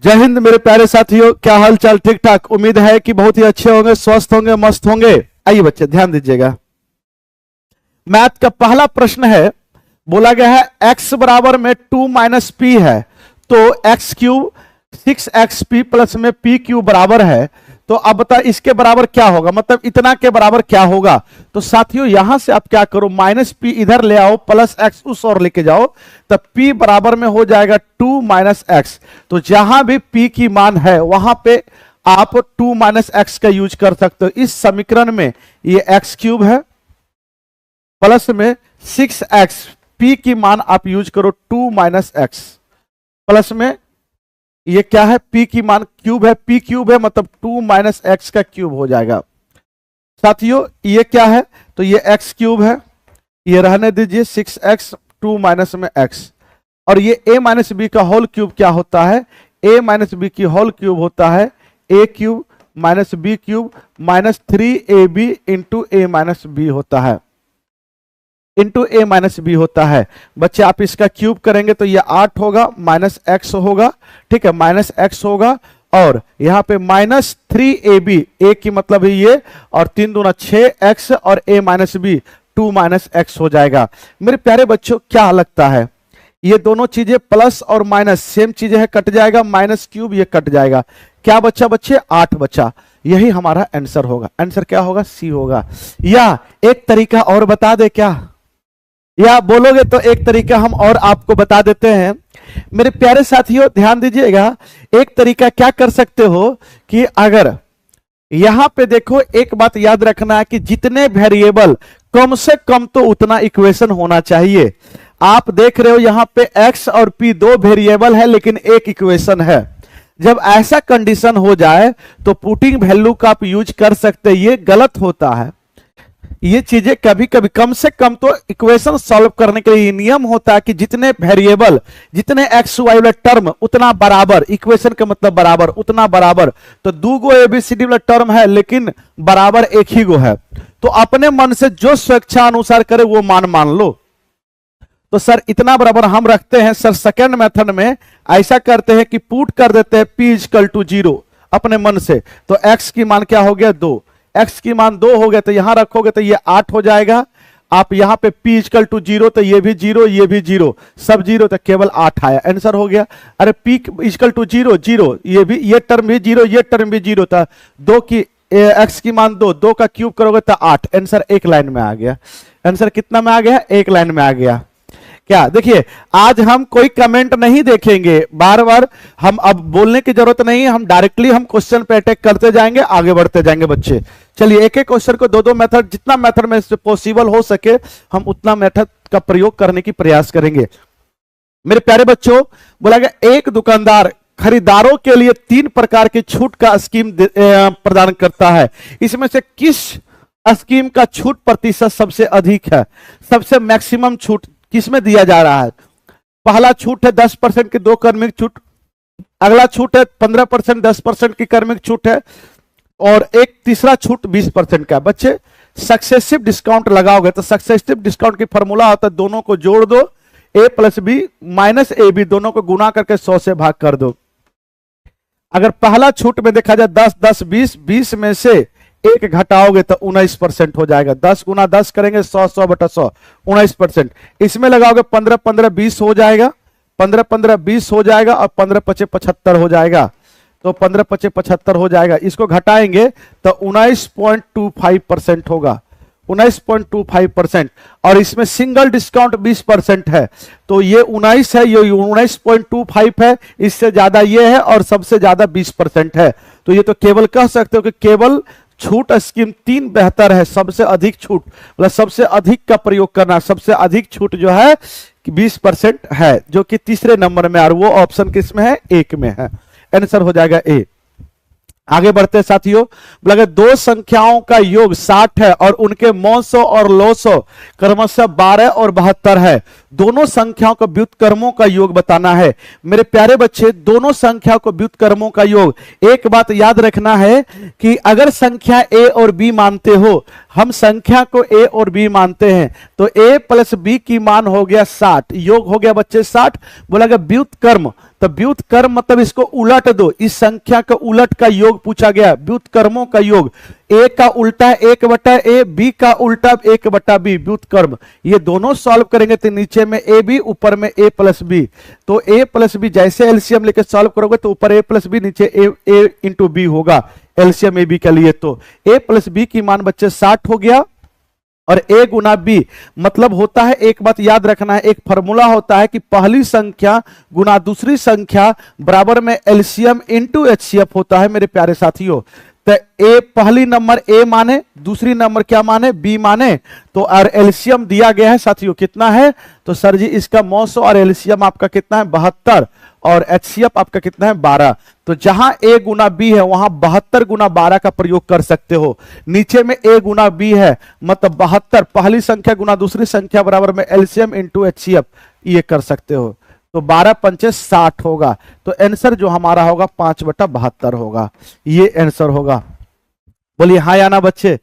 जय हिंद मेरे प्यारे साथियों, क्या हाल चाल? ठीक ठाक? उम्मीद है कि बहुत ही अच्छे होंगे, स्वस्थ होंगे, मस्त होंगे। आइए बच्चे ध्यान दीजिएगा। मैथ का पहला प्रश्न है, बोला गया है x बराबर में 2 माइनस पी है, तो x क्यूब 6xp प्लस में p क्यूब बराबर है। तो अब बता इसके बराबर क्या होगा, मतलब इतना के बराबर क्या होगा। तो साथियों यहां से आप क्या करो, माइनस पी इधर ले आओ, प्लस एक्स उस और लेके जाओ, तब p बराबर में हो जाएगा 2 माइनस एक्स। तो जहां भी p की मान है वहां पे आप 2 माइनस एक्स का यूज कर सकते हो। इस समीकरण में ये x क्यूब है प्लस में 6x, p की मान आप यूज करो 2 माइनस एक्स, प्लस में ये क्या है, p की मान क्यूब है, p क्यूब है मतलब 2 माइनस एक्स का क्यूब हो जाएगा। साथियों ये क्या है, तो ये x क्यूब है, ये रहने दीजिए 6x 2 माइनस में x, और ये a माइनस बी का होल क्यूब क्या होता है, a माइनस बी की होल क्यूब होता है a cube minus B cube minus 3ab into a minus B होता है, इंटू ए माइनस बी होता है। बच्चे आप इसका क्यूब करेंगे तो ये 8 होगा, माइनस एक्स होगा, ठीक है, माइनस एक्स होगा, और यहाँ पे माइनस 3ab, ए की मतलब है ये, और 3 दूना 6x, और a minus B 2 minus X हो जाएगा। मेरे प्यारे बच्चों क्या लगता है, ये दोनों चीजें प्लस और माइनस सेम चीजें है, कट जाएगा, माइनस क्यूब ये कट जाएगा, क्या बच्चा बच्चे 8 बच्चा। यही हमारा आंसर होगा। आंसर क्या होगा, सी होगा। या एक तरीका और बता दे क्या, या बोलोगे तो एक तरीका हम और आपको बता देते हैं। मेरे प्यारे साथियों ध्यान दीजिएगा, एक तरीका क्या कर सकते हो कि अगर यहां पे देखो, एक बात याद रखना है कि जितने वेरिएबल कम से कम तो उतना इक्वेशन होना चाहिए। आप देख रहे हो यहां पे x और p दो वेरिएबल है लेकिन एक इक्वेशन है। जब ऐसा कंडीशन हो जाए तो पुटिंग वैल्यू का आप यूज कर सकते, ये गलत होता है। ये चीजें कभी कभी कम से कम तो इक्वेशन सॉल्व करने के लिए नियम होता है कि जितने वेरिएबल, जितने एक्स वाई वाले टर्म उतना बराबर, इक्वेशन का मतलब बराबर, उतना बराबर। तो 2 गो एबीसीडी वाला टर्म है लेकिन बराबर एक ही गो है, तो अपने मन से जो स्वेच्छा अनुसार करे वो मान लो। तो सर इतना बराबर हम रखते हैं सर, सेकेंड मेथड में ऐसा करते हैं कि पुट कर देते हैं p इक्वल टू 0 अपने मन से। तो x की मान क्या हो गया 2, x की मान 2 हो गया, तो यहां रखोगे तो ये 8 हो जाएगा। आप यहां पे p इक्वल टू 0, तो ये भी 0, ये भी 0, सब 0, तो केवल 8 आया, आंसर हो गया। अरे p इक्वल टू 0 0, ये भी, ये टर्म भी 0, ये टर्म भी 0 था, 2 की x की मान 2, 2 का क्यूब करोगे तो 8, आंसर एक लाइन में आ गया। आंसर कितना में आ गया, एक लाइन में आ गया। क्या देखिए, आज हम कोई कमेंट नहीं देखेंगे, बार बार हम अब बोलने की जरूरत नहीं है, हम डायरेक्टली हम क्वेश्चन पे अटैक करते जाएंगे, आगे बढ़ते जाएंगे बच्चे। चलिए एक एक क्वेश्चन को 2-2 मेथड, जितना मेथड में से पॉसिबल हो सके हम उतना मेथड का प्रयोग करने की प्रयास करेंगे। मेरे प्यारे बच्चों, बोला गया एक दुकानदार खरीदारों के लिए 3 प्रकार की छूट का स्कीम प्रदान करता है, इसमें से किस स्कीम का छूट प्रतिशत सबसे अधिक है, सबसे मैक्सिमम छूट किसमें दिया जा रहा है। पहला छूट है 10% की 2 कर्मिक छूट, अगला छूट है 15% 10% की कर्मिक छूट है, और एक तीसरा छूट 20% का। बच्चे सक्सेसिव डिस्काउंट लगाओगे तो सक्सेसिव डिस्काउंट की फॉर्मूला होता है, दोनों को जोड़ दो, a plus B minus A B, दोनों को गुना करके 100 से भाग कर दो। अगर पहला छूट में देखा जाए 10 10 20, 20 में से एक घटाओगे तो 19% हो जाएगा, 10 गुना 10 करेंगे 100 100 बटा 100, 19%। इसमें लगाओगे 15 15 20 हो जाएगा, 15 15 20 हो जाएगा, और 15 25 75 हो जाएगा, तो 15 25 75 हो जाएगा। इसको घटाएंगे तो 19.25% होगा, 19.25%, और इसमें सिंगल डिस्काउंट 20% है, तो ये 19 है, ये 19.25 है, इससे ज्यादा ये है, और सबसे ज्यादा 20% है। तो ये तो केवल कह सकते हो कि केवल छूट स्कीम 3 बेहतर है, सबसे अधिक छूट मतलब सबसे अधिक का प्रयोग करना, सबसे अधिक छूट जो है 20% है, जो कि तीसरे नंबर में, और वो ऑप्शन किसमें है, 1 में है, आंसर हो जाएगा ए। आगे बढ़ते साथियों, बोला 2 संख्याओं का योग 60 है और उनके मौसों और लोसों क्रमशः 12 और 72 है। दोनों संख्याओं का व्युत्क्रमों का योग बताना है। मेरे प्यारे बच्चे, दोनों संख्याओं को व्युत्क्रमों का योग, एक बात याद रखना है कि अगर संख्या a और b मानते हो, हम संख्या को a और b मानते हैं, तो a प्लस b की मान हो गया 60, योग हो गया बच्चे 60। बोला गया व्युत्क्रम, तो व्युत्क्रम मतलब इसको उलट दो, इस संख्या का उलट का योग पूछा गया, व्युत्क्रमों का योग। a का उल्टा 1/a, b का उल्टा 1/b, व्युत्क्रम। ये दोनों सॉल्व करेंगे तो नीचे में a b, ऊपर में a प्लस b। तो a प्लस b जैसे एलसीएम लेके सॉल्व करोगे तो ऊपर a प्लस b, नीचे a इंटू b होगा एलसीएम ए बी के लिए। तो a प्लस b की मान बच्चे 60 हो गया, और a गुना b मतलब होता है, एक बात याद रखना है, एक फॉर्मूला होता है कि पहली संख्या गुना दूसरी संख्या बराबर में एलसीएम इंटू एचसीएफ होता है मेरे प्यारे साथियों। तो a पहली नंबर a माने, दूसरी नंबर क्या माने, b माने। तो और एलसीएम दिया गया है साथियों, कितना है, तो सर जी इसका 900 और एलसीएम आपका कितना है 72, और एचसीएफ आपका कितना है 12। तो जहां a गुना b है वहां 72 गुना 12 का प्रयोग कर सकते हो। नीचे में a गुना b है मतलब 72, पहली संख्या गुना दूसरी संख्या बराबर में एलसीएम इंटू एचसीएफ, ये कर सकते हो। तो 12 पंचे 60 होगा, तो आंसर जो हमारा होगा 5/72 होगा, ये आंसर होगा। बोलिए हाँ या ना बच्चे,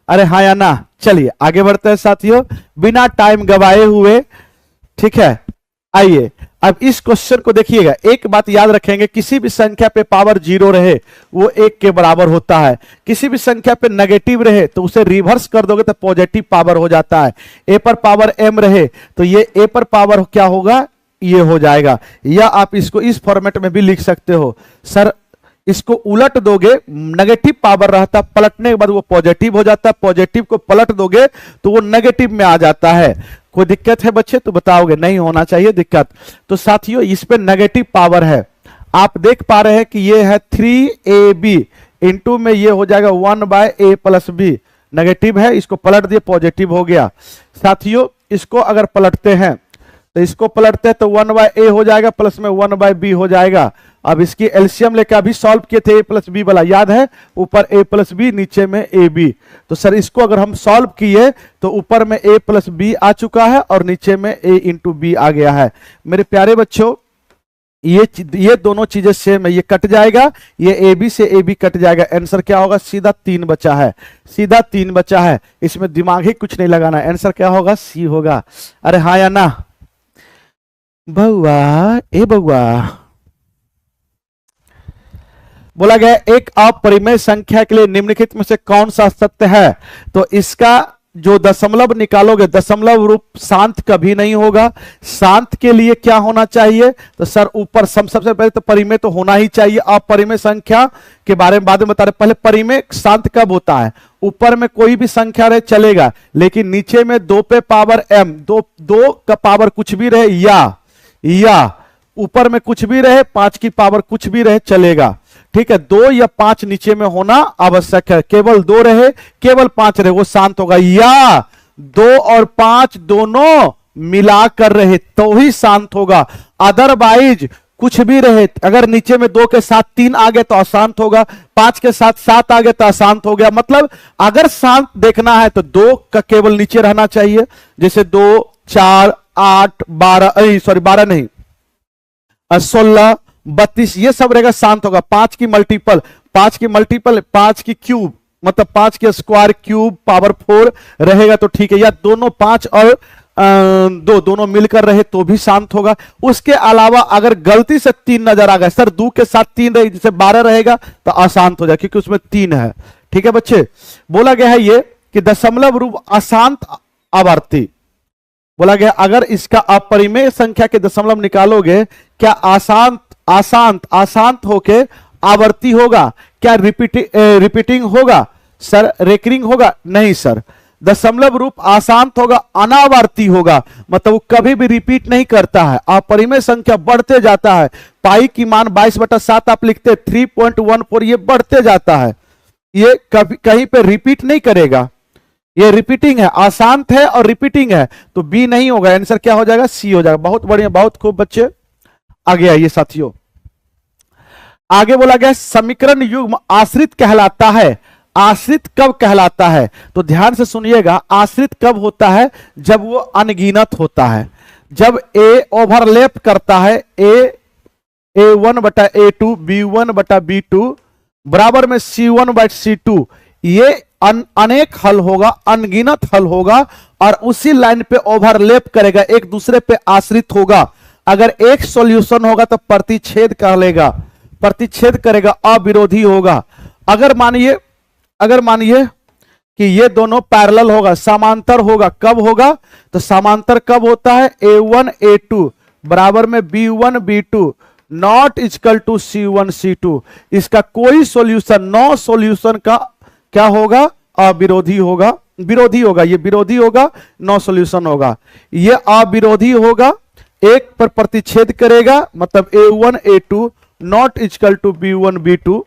अरे हाँ या ना। चलिए आगे बढ़ते हैं साथियों, बिना टाइम गवाए हुए। ठीक है, आइए अब इस क्वेश्चन को देखिएगा। एक बात याद रखेंगे, किसी भी संख्या पे पावर 0 रहे वो 1 के बराबर होता है, किसी भी संख्या पे नेगेटिव रहे तो उसे रिवर्स कर दोगे तो पॉजिटिव पावर हो जाता है। a पर पावर m रहे तो ये a पर पावर क्या होगा, ये हो जाएगा। या आप इसको इस फॉर्मेट में भी लिख सकते हो, सर इसको उलट दोगे, नेगेटिव पावर रहता, पलटने के बाद वो पॉजिटिव हो जाता है, पॉजिटिव को पलट दोगे तो वो नेगेटिव में आ जाता है। कोई दिक्कत है बच्चे तो बताओगे, नहीं होना चाहिए दिक्कत। तो साथियों इस पे नेगेटिव पावर है, आप देख पा रहे हैं कि ये है 3ab इंटू में ये हो जाएगा 1/a प्लस b, नेगेटिव है, इसको पलट दिए पॉजिटिव हो गया। साथियों इसको अगर पलटते हैं तो इसको पलटते हैं तो 1/a हो जाएगा प्लस में 1/b हो जाएगा। अब इसकी एलसीएम लेकर अभी सॉल्व किए थे a प्लस बी वाला, याद है, ऊपर a प्लस बी नीचे में ए बी। तो सर इसको अगर हम सॉल्व किए तो ऊपर में a प्लस बी आ चुका है और नीचे में a इंटू बी आ गया है। मेरे प्यारे बच्चों ये दोनों चीजें सेम है, ये कट जाएगा, ये ए बी से ए बी कट जाएगा, आंसर क्या होगा, सीधा 3 बचा है, सीधा 3 बचा है, इसमें दिमाग ही कुछ नहीं लगाना, आंसर क्या होगा, सी होगा। अरे हाँ या ना बउआ, ए बउआ। बोला गया एक अपरिमेय संख्या के लिए निम्नलिखित में से कौन सा सत्य है, तो इसका जो दशमलव निकालोगे, दशमलव रूप शांत कभी नहीं होगा। शांत के लिए क्या होना चाहिए, तो सर ऊपर सबसे पहले तो परिमेय तो होना ही चाहिए। अपरिमेय संख्या के बारे में बाद में बता रहे, पहले परिमेय शांत कब होता है, ऊपर में कोई भी संख्या रहे चलेगा, लेकिन नीचे में 2 पे पावर m, दो का पावर कुछ भी रहे, या ऊपर में कुछ भी रहे, 5 की पावर कुछ भी रहे चलेगा। ठीक है, 2 या 5 नीचे में होना आवश्यक है, केवल 2 रहे केवल 5 रहे वो शांत होगा, या 2 और 5 दोनों मिलाकर रहे तो ही शांत होगा। अदरवाइज कुछ भी रहे, अगर नीचे में 2 के साथ 3 आ गए तो अशांत होगा, 5 के साथ 7 आ गए तो अशांत हो गया। मतलब अगर शांत देखना है तो 2 का केवल नीचे रहना चाहिए, जैसे 2, 4, 8, 12, सॉरी 12 नहीं, 16, 32 ये सब रहेगा, शांत होगा। 5 की मल्टीपल, 5 की क्यूब मतलब 5 के स्क्वायर क्यूब पावर 4 रहेगा तो ठीक है, या दोनों 5 और 2 दोनों मिलकर रहे तो भी शांत होगा। उसके अलावा अगर गलती से 3 नजर आ गया, सर 2 के साथ 3 रहे जैसे 12 रहेगा तो अशांत हो जाए क्योंकि उसमें 3 है। ठीक है बच्चे, बोला गया है ये कि दशमलव रूप अशांत आवर्ती, बोला गया अगर इसका अपरिमेय संख्या के दशमलव निकालोगे, क्या अशांत होके आवर्ती होगा, क्या रिपीटिंग होगा, सर रेकरिंग होगा, नहीं सर, दशमलव रूप अशांत होगा, अनावर्ती होगा, मतलब वो कभी भी रिपीट नहीं करता है, अपरिमेय संख्या बढ़ते जाता है। पाई की मान 22/7 आप लिखते 3.14, ये बढ़ते जाता है, ये कभी कहीं पे रिपीट नहीं करेगा, ये रिपीटिंग है, अशांत है और रिपीटिंग है, तो बी नहीं होगा, आंसर क्या हो जाएगा, सी हो जाएगा। बहुत बढ़िया, बहुत खूब बच्चे, आगे आइए साथियों। आगे बोला गया समीकरण युग्म आश्रित कहलाता है। आश्रित कब कहलाता है, तो ध्यान से सुनिएगा, आश्रित कब होता है, जब वो अनगिनत होता है। जब ए ओवरलैप करता है A1 बटा A2, B1 बटा B2 बराबर में C1 बटा C2, ये अनेक हल होगा, अनगिनत हल होगा और उसी लाइन पे ओवरलैप करेगा, एक दूसरे पे आश्रित होगा। अगर एक सॉल्यूशन होगा तो प्रतिच्छेद कर लेगा, प्रतिच्छेद करेगा, अविरोधी होगा। अगर मानिए कि ये दोनों पैरेलल होगा, समांतर होगा, कब होगा तो समांतर कब होता है, A1 A2 बराबर में B1 B2 not equal to C1 C2। इसका कोई सॉल्यूशन, नो सॉल्यूशन का क्या होगा, अविरोधी होगा, विरोधी होगा, ये विरोधी होगा, नो सॉल्यूशन होगा। ये अविरोधी होगा, एक पर प्रतिच्छेद करेगा, मतलब A1 A2 not equal to B1 B2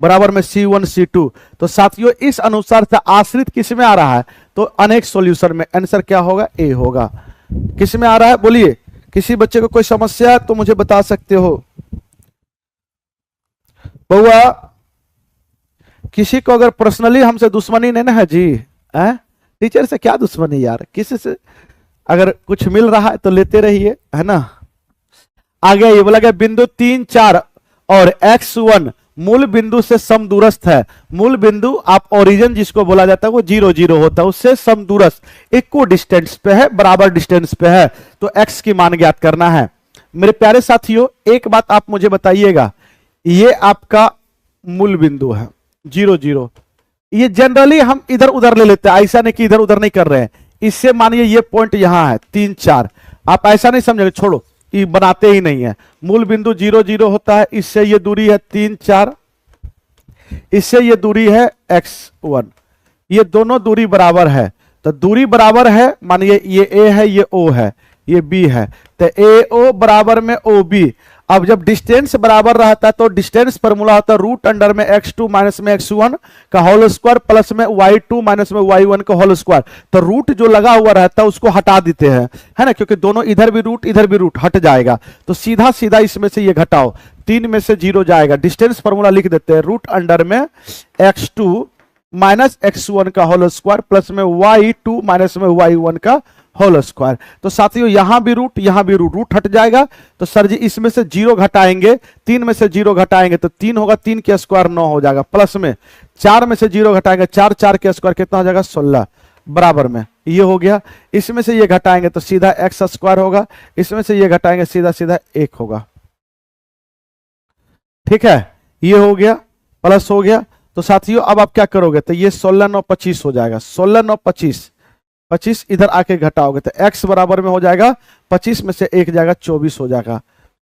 बराबर में C1 C2। तो साथियों इस अनुसार से आश्रित किस में आ रहा है, तो अनेक सॉल्यूशन में। आंसर क्या होगा, ए होगा। किस में आ रहा है बोलिए, किसी बच्चे को कोई समस्या है तो मुझे बता सकते हो। बउआ किसी को अगर पर्सनली हमसे दुश्मनी नहीं ना है जी, टीचर से क्या दुश्मनी यार, किसी से अगर कुछ मिल रहा है तो लेते रहिए, है ना। आगे ये बोला गया बिंदु 3 4 और x1 मूल बिंदु से समदूरस्थ है। मूल बिंदु आप ओरिजिन जिसको बोला जाता है वो 0 0 होता है, उससे समदूरस्थ इक्वल डिस्टेंस पे है, बराबर डिस्टेंस पे है, तो x की मान ज्ञात करना है। मेरे प्यारे साथियों एक बात आप मुझे बताइएगा, ये आपका मूल बिंदु है 0 0, ये जनरली हम इधर उधर ले लेते हैं, ऐसा नहीं कि इधर उधर नहीं कर रहे हैं। इससे मानिए ये पॉइंट यहां है 3 4, आप ऐसा नहीं समझेंगे, छोड़ो ये बनाते ही नहीं है। मूल बिंदु 0 0 होता है, इससे ये दूरी है 3 4, इससे ये दूरी है x1, ये दोनों दूरी बराबर है। तो दूरी बराबर है, मानिए ये a है, ये o है, ये b है, तो AO बराबर में OB। अब जब डिस्टेंस बराबर रहता है तो डिस्टेंस फॉर्मूला होता है रूट अंडर में x2 माइनस में x1 का होल स्क्वायर प्लस में y2 माइनस में y1 का होल स्क्वायर। तो रूट जो लगा हुआ रहता है उसको हटा देते हैं, है ना, क्योंकि दोनों इधर भी रूट हट जाएगा। तो सीधा सीधा इसमें से ये घटाओ, 3 में से 0 जाएगा, डिस्टेंस फॉर्मूला लिख देते हैं रूट अंडर में x2 माइनस x1 का होल स्क्वायर प्लस में y2 माइनस में y1 का होल स्क्वायर। तो साथियों यहां भी रूट, यहां भी रूट हट जाएगा। तो सर जी इसमें से 0 घटाएंगे, 3 में से 0 घटाएंगे तो 3 होगा, 3 के स्क्वायर 9 हो जाएगा, प्लस में 4 में से 0 घटाएंगे, 4 4 के स्क्वायर कितना हो जाएगा 16, बराबर में ये हो गया। इसमें से ये घटाएंगे तो सीधा एक्स स्क्वायर होगा, इसमें से ये घटाएंगे सीधा सीधा 1 होगा। ठीक है, ये हो गया, प्लस हो गया। तो साथियों अब आप क्या करोगे, तो ये 16 9 25 हो जाएगा, 16 9 25, 25 इधर आके घटाओगे तो x बराबर में हो जाएगा 25 में से 1 जाएगा 24 हो जाएगा,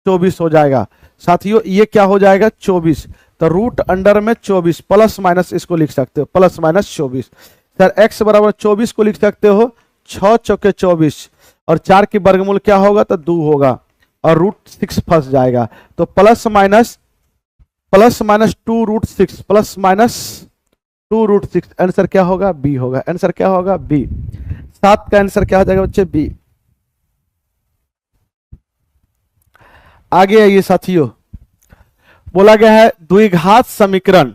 24 हो जाएगा। साथियों ये क्या हो जाएगा 24, तो रूट अंडर में 24 प्लस माइनस इसको लिख सकते हो, प्लस माइनस 24। सर x बराबर 24 को लिख सकते हो 6 चौके 24 और 4 की वर्गमूल क्या होगा तो 2 होगा और रूट 6 फंस जाएगा। तो plus minus 2 root 6 plus minus 2 root 6, answer क्या होगा बी होगा। आंसर क्या होगा बी, 7 का आंसर क्या हो जाएगा बच्चे बी। आगे आइए साथियों, बोला गया है द्विघात समीकरण।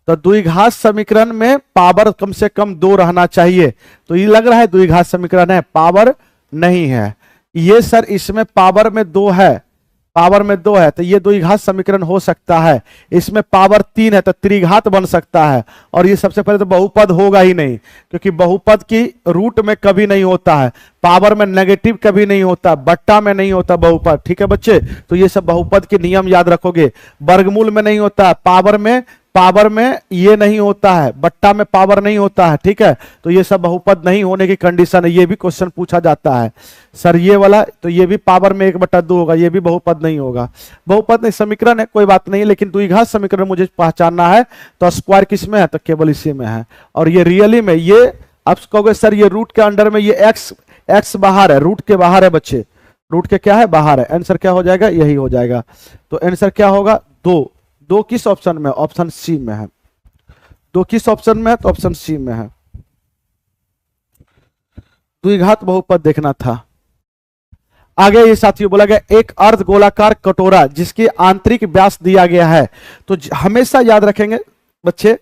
तो द्विघात समीकरण में पावर कम से कम 2 रहना चाहिए। तो ये लग रहा है द्विघात समीकरण है, पावर नहीं है। ये सर इसमें पावर में 2 है, पावर में 2 है, तो ये द्विघात समीकरण हो सकता है। इसमें पावर 3 है तो त्रिघात बन सकता है। और ये सबसे पहले तो बहुपद होगा ही नहीं, क्योंकि बहुपद की रूट में कभी नहीं होता है, पावर में नेगेटिव कभी नहीं होता, बट्टा में नहीं होता बहुपद। ठीक है बच्चे, तो ये सब बहुपद के नियम याद रखोगे। वर्गमूल में नहीं होता, पावर में ये नहीं होता है, बट्टा में पावर नहीं होता है। ठीक है, तो ये सब बहुपद नहीं होने की कंडीशन है। ये भी क्वेश्चन पूछा जाता है सर ये वाला, तो ये भी पावर में 1/2 होगा, ये भी बहुपद नहीं होगा। बहुपद नहीं, समीकरण है कोई बात नहीं, लेकिन द्विघात समीकरण मुझे पहचानना है। तो स्क्वायर किस में है, तो केवल इसी में है। और ये रियली में, ये आप कहोगे सर ये रूट के अंडर में ये एक्स बाहर है, रूट के बाहर है बच्चे, रूट के क्या है बाहर है। आंसर क्या हो जाएगा, यही हो जाएगा। तो आंसर क्या होगा 2 किस ऑप्शन में, ऑप्शन सी में है। 2 किस ऑप्शन में है, तो ऑप्शन सी में है। द्विघात बहुपद देखना था। आगे ये साथियों बोला गया एक अर्ध गोलाकार कटोरा जिसकी आंतरिक व्यास दिया गया है। तो हमेशा याद रखेंगे बच्चे,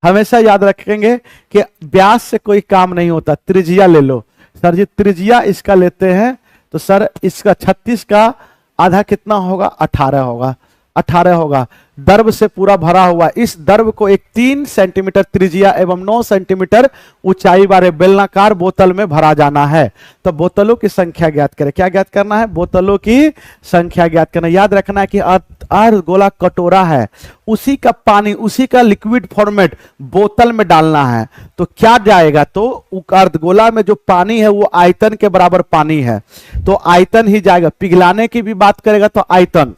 हमेशा याद रखेंगे कि व्यास से कोई काम नहीं होता, त्रिज्या ले लो। सर जी त्रिज्या इसका लेते हैं तो सर इसका 36 का आधा कितना होगा, 18 होगा, 18 होगा। दर्भ से पूरा भरा हुआ इस दर्भ को एक 3 सेंटीमीटर त्रिज्या एवं 9 सेंटीमीटर ऊंचाई वाले बेलनाकार बोतल में भरा जाना है। तो बोतलों की संख्या ज्ञात करें। क्या ज्ञात करना है, बोतलों की संख्या ज्ञात करना। याद रखना है कि अर्ध गोला कटोरा है, उसी का पानी, उसी का लिक्विड फॉर्मेट बोतल में डालना है। तो क्या जाएगा, तो अर्धगोला में जो पानी है वो आयतन के बराबर पानी है, तो आयतन ही जाएगा। पिघलाने की भी बात करेगा तो आयतन।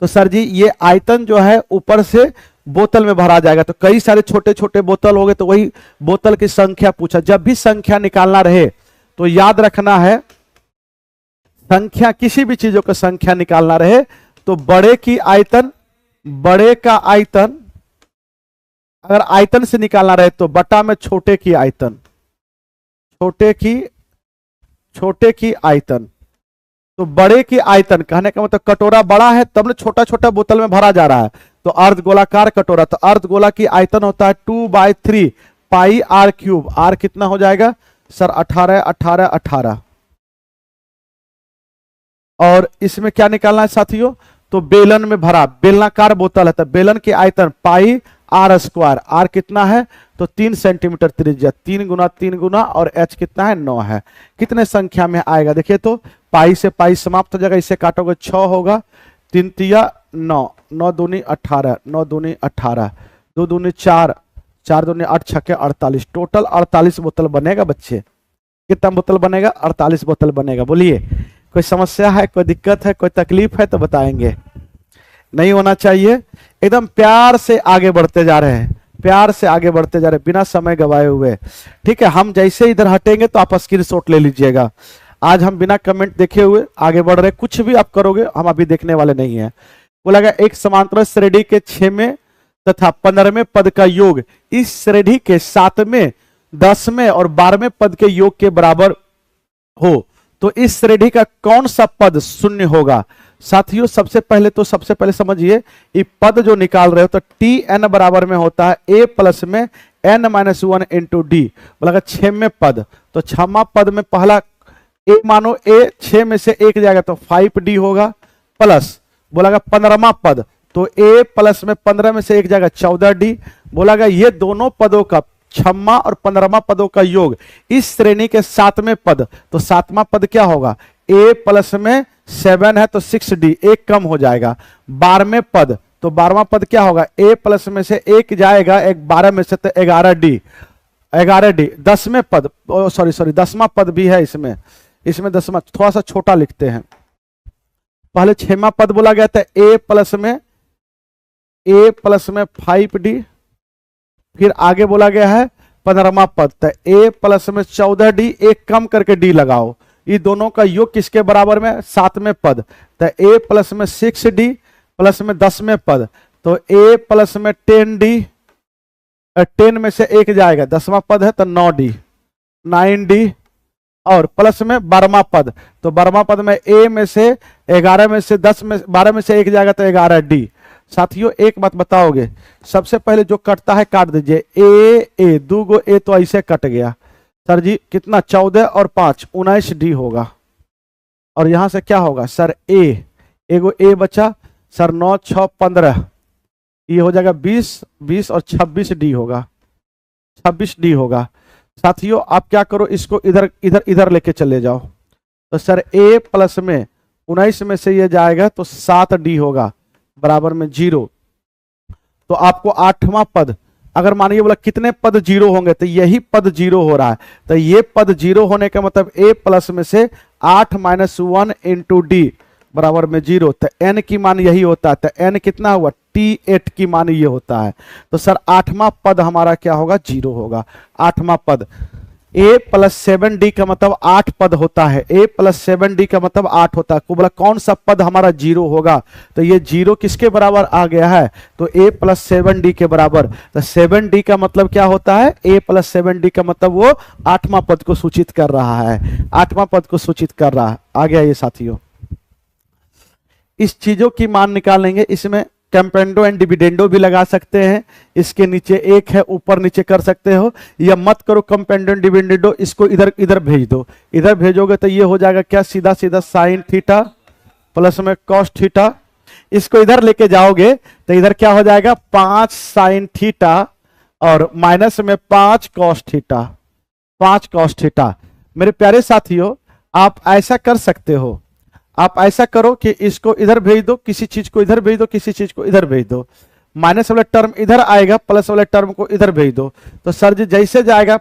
तो सर जी ये आयतन जो है ऊपर से बोतल में भरा जाएगा। तो कई सारे छोटे छोटे बोतल हो गए, तो वही बोतल की संख्या पूछा। जब भी संख्या निकालना रहे तो याद रखना है, संख्या किसी भी चीजों का संख्या निकालना रहे तो बड़े की आयतन, बड़े का आयतन अगर आयतन से निकालना रहे तो बटा में छोटे की आयतन, छोटे की आयतन। तो बड़े की आयतन कहने का मतलब कटोरा बड़ा है तब ना छोटा छोटा बोतल में भरा जा रहा है। तो अर्धगोलाकार कटोरा, तो अर्धगोला की आयतन होता है 2/3 पाई आर क्यूब। आर कितना हो जाएगा सर, 18 18 18। और इसमें क्या निकालना है साथियों, तो बेलन में भरा बेलनाकार बोतल है, तो बेलन की आयतन पाई आर स्क्वायर। आर कितना है, तो 3 सेंटीमीटर त्रिज्या, 3 गुना 3 गुना, और एच कितना है 9 है। कितने संख्या में आएगा देखिए, तो पाई से पाई समाप्त हो जाएगा, इसे काटोगे 6 होगा, 3 तिया 9, 9 दूनी 18, 9 दूनी 18, 2 दूनी 4, 4 दूनी 8, 6 के 48। टोटल 48 बोतल बनेगा बच्चे। कितना बोतल बनेगा, 48 बोतल बनेगा। बोलिए कोई समस्या है, कोई दिक्कत है, कोई तकलीफ है तो बताएंगे। नहीं होना चाहिए। एकदम प्यार से आगे बढ़ते जा रहे हैं, प्यार से आगे बढ़ते जा रहे हैं, बिना समय गवाए हुए। ठीक है, हम जैसे इधर हटेंगे तो आप स्क्रीनशॉट ले लीजिएगा। आज हम बिना कमेंट देखे हुए आगे बढ़ रहे हैं। कुछ भी आप करोगे हम अभी देखने वाले नहीं है। बोला गया एक समांतर श्रेणी के 6वें तथा 15वें पद का योग इस श्रेणी के 7वें, 10वें और 12वें पद के योग के बराबर हो तो इस श्रेणी का कौन सा पद शून्य होगा। साथियों सबसे पहले समझिए, ये पद जो निकाल रहे हो तो टी एन बराबर में होता है ए प्लस में एन माइनस 1 इंटू डी। बोला 6वें पद, तो 6वां पद में पहला ए मानो ए, 6 में से 1 जाएगा तो 5d होगा, प्लस बोला 15वां पद, तो ए प्लस में 15 में से 1 जाएगा 14d। बोला गया ये दोनों पदों का 6वां और 15वां पदों का योग इस श्रेणी के 7वें पद, तो 7वां पद क्या होगा, a प्लस में 7 है तो 6d, 1 कम हो जाएगा। 12वें पद, तो 12वां पद क्या होगा, a प्लस में से 1 जाएगा, 12 में से तो 11d, 11d। 10वें पद, सॉरी 10वां पद भी है इसमें 10वां थोड़ा सा छोटा लिखते हैं। पहले 6वां पद बोला गया था a प्लस में 5d, फिर आगे बोला गया है 15वां पद, तो a प्लस में 14d, 1 कम करके d लगाओ। ये दोनों का योग किसके बराबर में, 7वें पद, तो a प्लस में 6d प्लस में 10वें पद, तो a प्लस में 10d, 10 में से 1 जाएगा, 10वां पद है तो 9d, 9d, और प्लस में 12वां पद, तो 12वां पद में a में से 11 में से 10 में 12 में से 1 जाएगा तो 11d। साथियों एक बात बताओगे, सबसे पहले जो कटता है काट दीजिए, ए 2 गो ए तो ऐसे कट गया सर जी, कितना 14 और 5 19d होगा। और यहां से क्या होगा सर, एगो ए बचा सर, 9 6 15, ये हो जाएगा 20 और 26d होगा, 26d होगा। साथियों आप क्या करो, इसको इधर इधर इधर लेके चले जाओ, तो सर a प्लस में 19 में से ये जाएगा तो 7d होगा बराबर में 0। तो आपको 8वां पद, अगर मानिए बोला कितने पद 0 होंगे, तो यही पद 0 हो रहा है, तो ये पद 0 होने का मतलब a प्लस में से 8 माइनस 1 इंटू डी बराबर में 0, तो n की मान यही होता है, तो n कितना हुआ, t8 की मान ये होता है। तो सर 8वां पद हमारा क्या होगा, 0 होगा। 8वां पद, a प्लस 7d का मतलब 8 पद होता है, a प्लस 7d का मतलब 8 होता है। को बोला कौन सा पद हमारा 0 होगा, तो ये 0 किसके बराबर आ गया है, तो a प्लस 7d के बराबर। तो 7d का मतलब क्या होता है, a प्लस 7d का मतलब वो 8वां पद को सूचित कर रहा है, 8वां पद को सूचित कर रहा है। आ गया ये साथियों, इस चीजों की मान निकालेंगे, इसमें कंपेंडो एंड डिविडेंडो भी लगा सकते हैं। इसके नीचे एक है, ऊपर नीचे कर सकते हो, या मत करो कंपेंडो एंड डिविडेंडो, इसको इधर इधर भेज दो। इधर भेजोगे तो ये हो जाएगा क्या, सीधा सीधा साइन थीटा प्लस में कॉस थीटा। इसको इधर लेके जाओगे तो इधर क्या हो जाएगा, 5 साइन थीटा और माइनस में 5 कॉस थीटा, 5 कॉस थीटा। मेरे प्यारे साथियों, आप ऐसा कर सकते हो, आप ऐसा करो कि इसको इधर भेज दो, किसी चीज को इधर भेज दो, किसी चीज को इधर भेज दो, माइनस वाला टर्म इधर आएगा, प्लस वाले टर्म को इधर भेज दो। तो सर जी जैसे जाएगा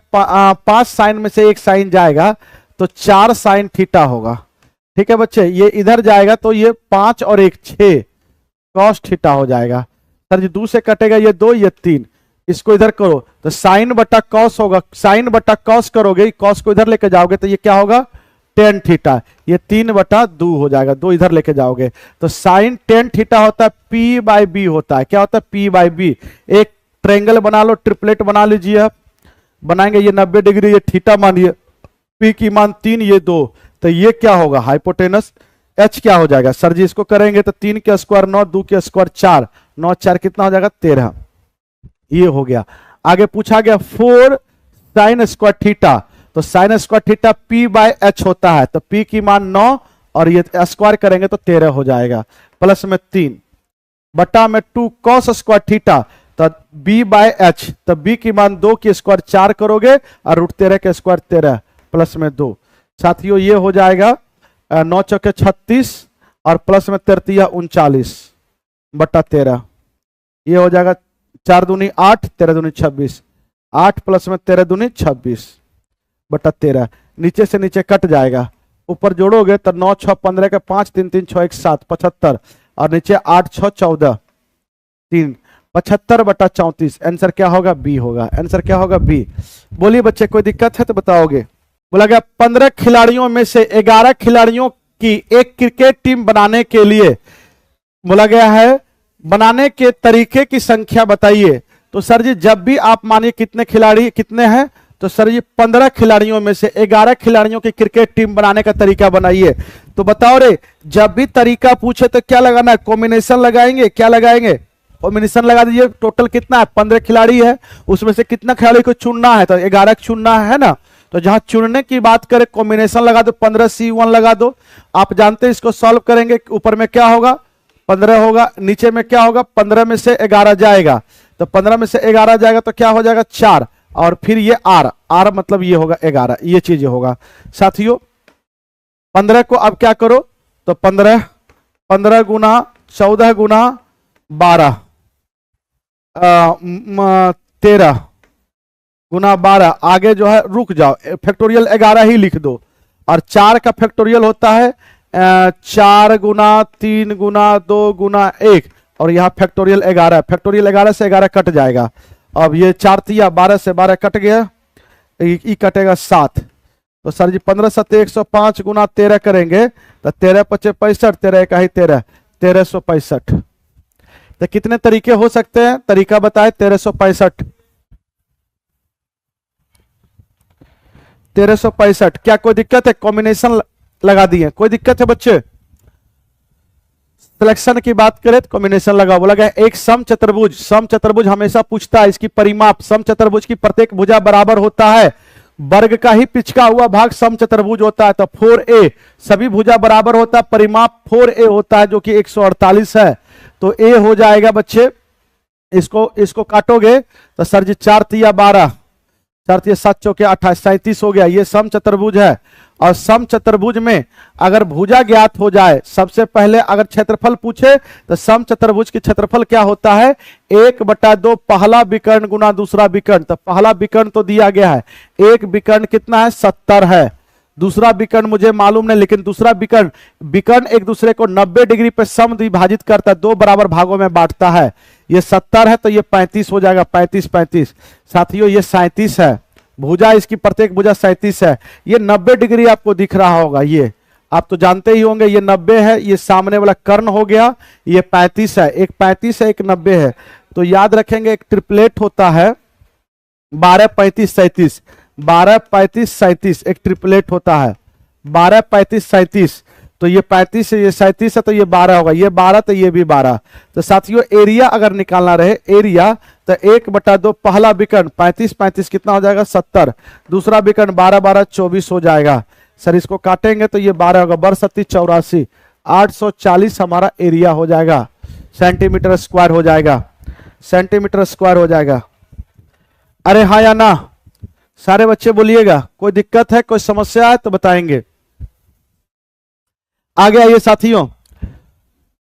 5 साइन में से एक साइन जाएगा तो 4 साइन थीटा होगा। ठीक है बच्चे, ये इधर जाएगा तो ये 5 और 1 6 कॉस थीटा हो जाएगा। सर जी 2 से कटेगा ये 2, ये 3, इसको इधर करो तो साइन बटा कॉस होगा, साइन बटा कॉस करोगे, कॉस को इधर लेके जाओगे तो ये क्या होगा, टेन थीटा, ये 3/2 हो जाएगा, 2 इधर लेके जाओगे तो साइन टेन थीटा होता है, पी बाई बी होता है। क्या होता है, पी बाई बी। एक ट्रायंगल बना लो, ट्रिपलेट बना लीजिए आप, बनाएंगे ये 90 डिग्री, ये थीटा मानिए, पी की मान 3, ये 2, तो ये क्या होगा, हाइपोटेनस। एच क्या हो जाएगा, सर जी इसको करेंगे तो 3 के स्क्वायर 9, 2 के स्क्वायर 4, 9 4 कितना हो जाएगा, 13। ये हो गया। आगे पूछा गया 4 साइन स्क्वायर थीटा, तो sine square theta P by H होता है, तो पी की मान 9 और ये स्क्वायर करेंगे तो 13 हो जाएगा, प्लस में 3 बटा में 2 कॉस स्क्वायर थीटा, तो बी बाय एच, तो बी की मान 2 की स्क्वायर 4 करोगे और √13 के स्क्वायर 13 प्लस में 2। साथियों ये हो जाएगा 9 चौके 36 और प्लस में 33 39 बटा 13, ये हो जाएगा 4 दूनी 8, 13 दूनी 26, 8 प्लस में 13 दूनी 26 बटा 13। नीचे से नीचे कट जाएगा, ऊपर जोड़ोगे तो 9 6 15 के 5 3 3 6 1 7 75 और नीचे 8 6 14 3 75 बटा 34। आंसर क्या होगा, बी होगा। आंसर क्या होगा, बी। बोलिए बच्चे कोई दिक्कत है तो बताओगे। बोला गया 15 खिलाड़ियों में से 11 खिलाड़ियों की एक क्रिकेट टीम बनाने के लिए बोला गया है बनाने के तरीके की संख्या बताइए। तो सर जी जब भी आप मानिए कितने खिलाड़ी कितने हैं, तो सर जी 15 खिलाड़ियों में से 11 खिलाड़ियों की क्रिकेट टीम बनाने का तरीका बनाइए। तो बताओ रे, जब भी तरीका पूछे तो क्या लगाना है, कॉम्बिनेशन लगाएंगे। क्या लगाएंगे, कॉम्बिनेशन लगा दीजिए। टोटल कितना है, 15 खिलाड़ी है, उसमें से कितना खिलाड़ी को चुनना है, तो 11 चुनना है ना। तो जहां चुनने की बात करें कॉम्बिनेशन लगा दो, 15C1 लगा दो। आप जानते हैं इसको सॉल्व करेंगे, ऊपर में क्या होगा 15 होगा, नीचे में क्या होगा 15 में से 11 जाएगा, तो 15 में से 11 जाएगा तो क्या हो जाएगा 4, और फिर ये आर मतलब ये होगा 11, ये चीज होगा। साथियों 15 को अब क्या करो, तो 15 गुना 14 गुना 12 13 गुना 12, आगे जो है रुक जाओ, फैक्टोरियल 11 ही लिख दो, और 4 का फैक्टोरियल होता है 4 गुना 3 गुना 2 गुना 1, और यहाँ फैक्टोरियल 11, फैक्टोरियल 11 से 11 कट जाएगा। अब ये 4 तिया 12 से 12 कट गया, ई कटेगा 7, तो सर जी 15 7 105 गुना 13 करेंगे तो 13 5 65, 13 1 13, 1365। तो कितने तरीके हो सकते हैं, तरीका बताए 1365। 1365 क्या कोई दिक्कत है, कॉम्बिनेशन लगा दिए, कोई दिक्कत है बच्चे। सिलेक्शन की बात करें तो कॉम्बिनेशन लगा। बोला गया एक सम चतुर्भुज हमेशा पूछता है इसकी परिमाप। सम चतुर्भुज की प्रत्येक भुजा बराबर होता है, वर्ग का ही पिचका हुआ भाग सम चतुर्भुज होता है। तो 4a सभी भुजा बराबर होता है, परिमाप 4a होता है जो कि 148 है। तो a हो जाएगा बच्चे, इसको काटोगे तो सर जी 4 तिया 12, 4 तिया 7 चौके 28, 37 हो गया। ये सम चतुर्भुज है, और सम चतुर्भुज में अगर भुजा ज्ञात हो जाए, सबसे पहले अगर क्षेत्रफल पूछे तो सम चतुर्भुज की क्षेत्रफल क्या होता है 1/2 पहला विकर्ण गुना दूसरा विकर्ण। तो पहला विकर्ण तो दिया गया है, एक विकर्ण कितना है 70 है, दूसरा विकर्ण मुझे मालूम नहीं, लेकिन दूसरा विकर्ण एक दूसरे को 90 डिग्री पे समद्विभाजित करता है, 2 बराबर भागों में बांटता है। ये 70 है तो ये 35 हो जाएगा, 35 साथियों ये 37 है, भुजा इसकी प्रत्येक भुजा 37 है। ये 90 डिग्री आपको दिख रहा होगा, ये आप तो जानते ही होंगे, ये 90 है, ये सामने वाला कर्ण हो गया, ये 35 है, एक 35 है एक 90 है। तो याद रखेंगे एक ट्रिपलेट होता है 12 35 37, 12 35 37 एक ट्रिपलेट होता है 12 35 37। तो ये 35 है, ये 37 है, तो ये 12 होगा, ये 12 तो ये भी 12। तो साथियों एरिया अगर निकालना रहे, एरिया तो 1/2, पहला विकर्ण 35 35 कितना हो जाएगा 70, दूसरा विकर्ण 12 12 24 हो जाएगा। सर इसको काटेंगे तो ये 12 होगा, 12 84, 840 हमारा एरिया हो जाएगा, सेंटीमीटर स्क्वायर हो जाएगा, सेंटीमीटर स्क्वायर हो जाएगा। अरे हाँ या ना, सारे बच्चे बोलिएगा, कोई दिक्कत है कोई समस्या है तो बताएंगे। आगे आइए साथियों,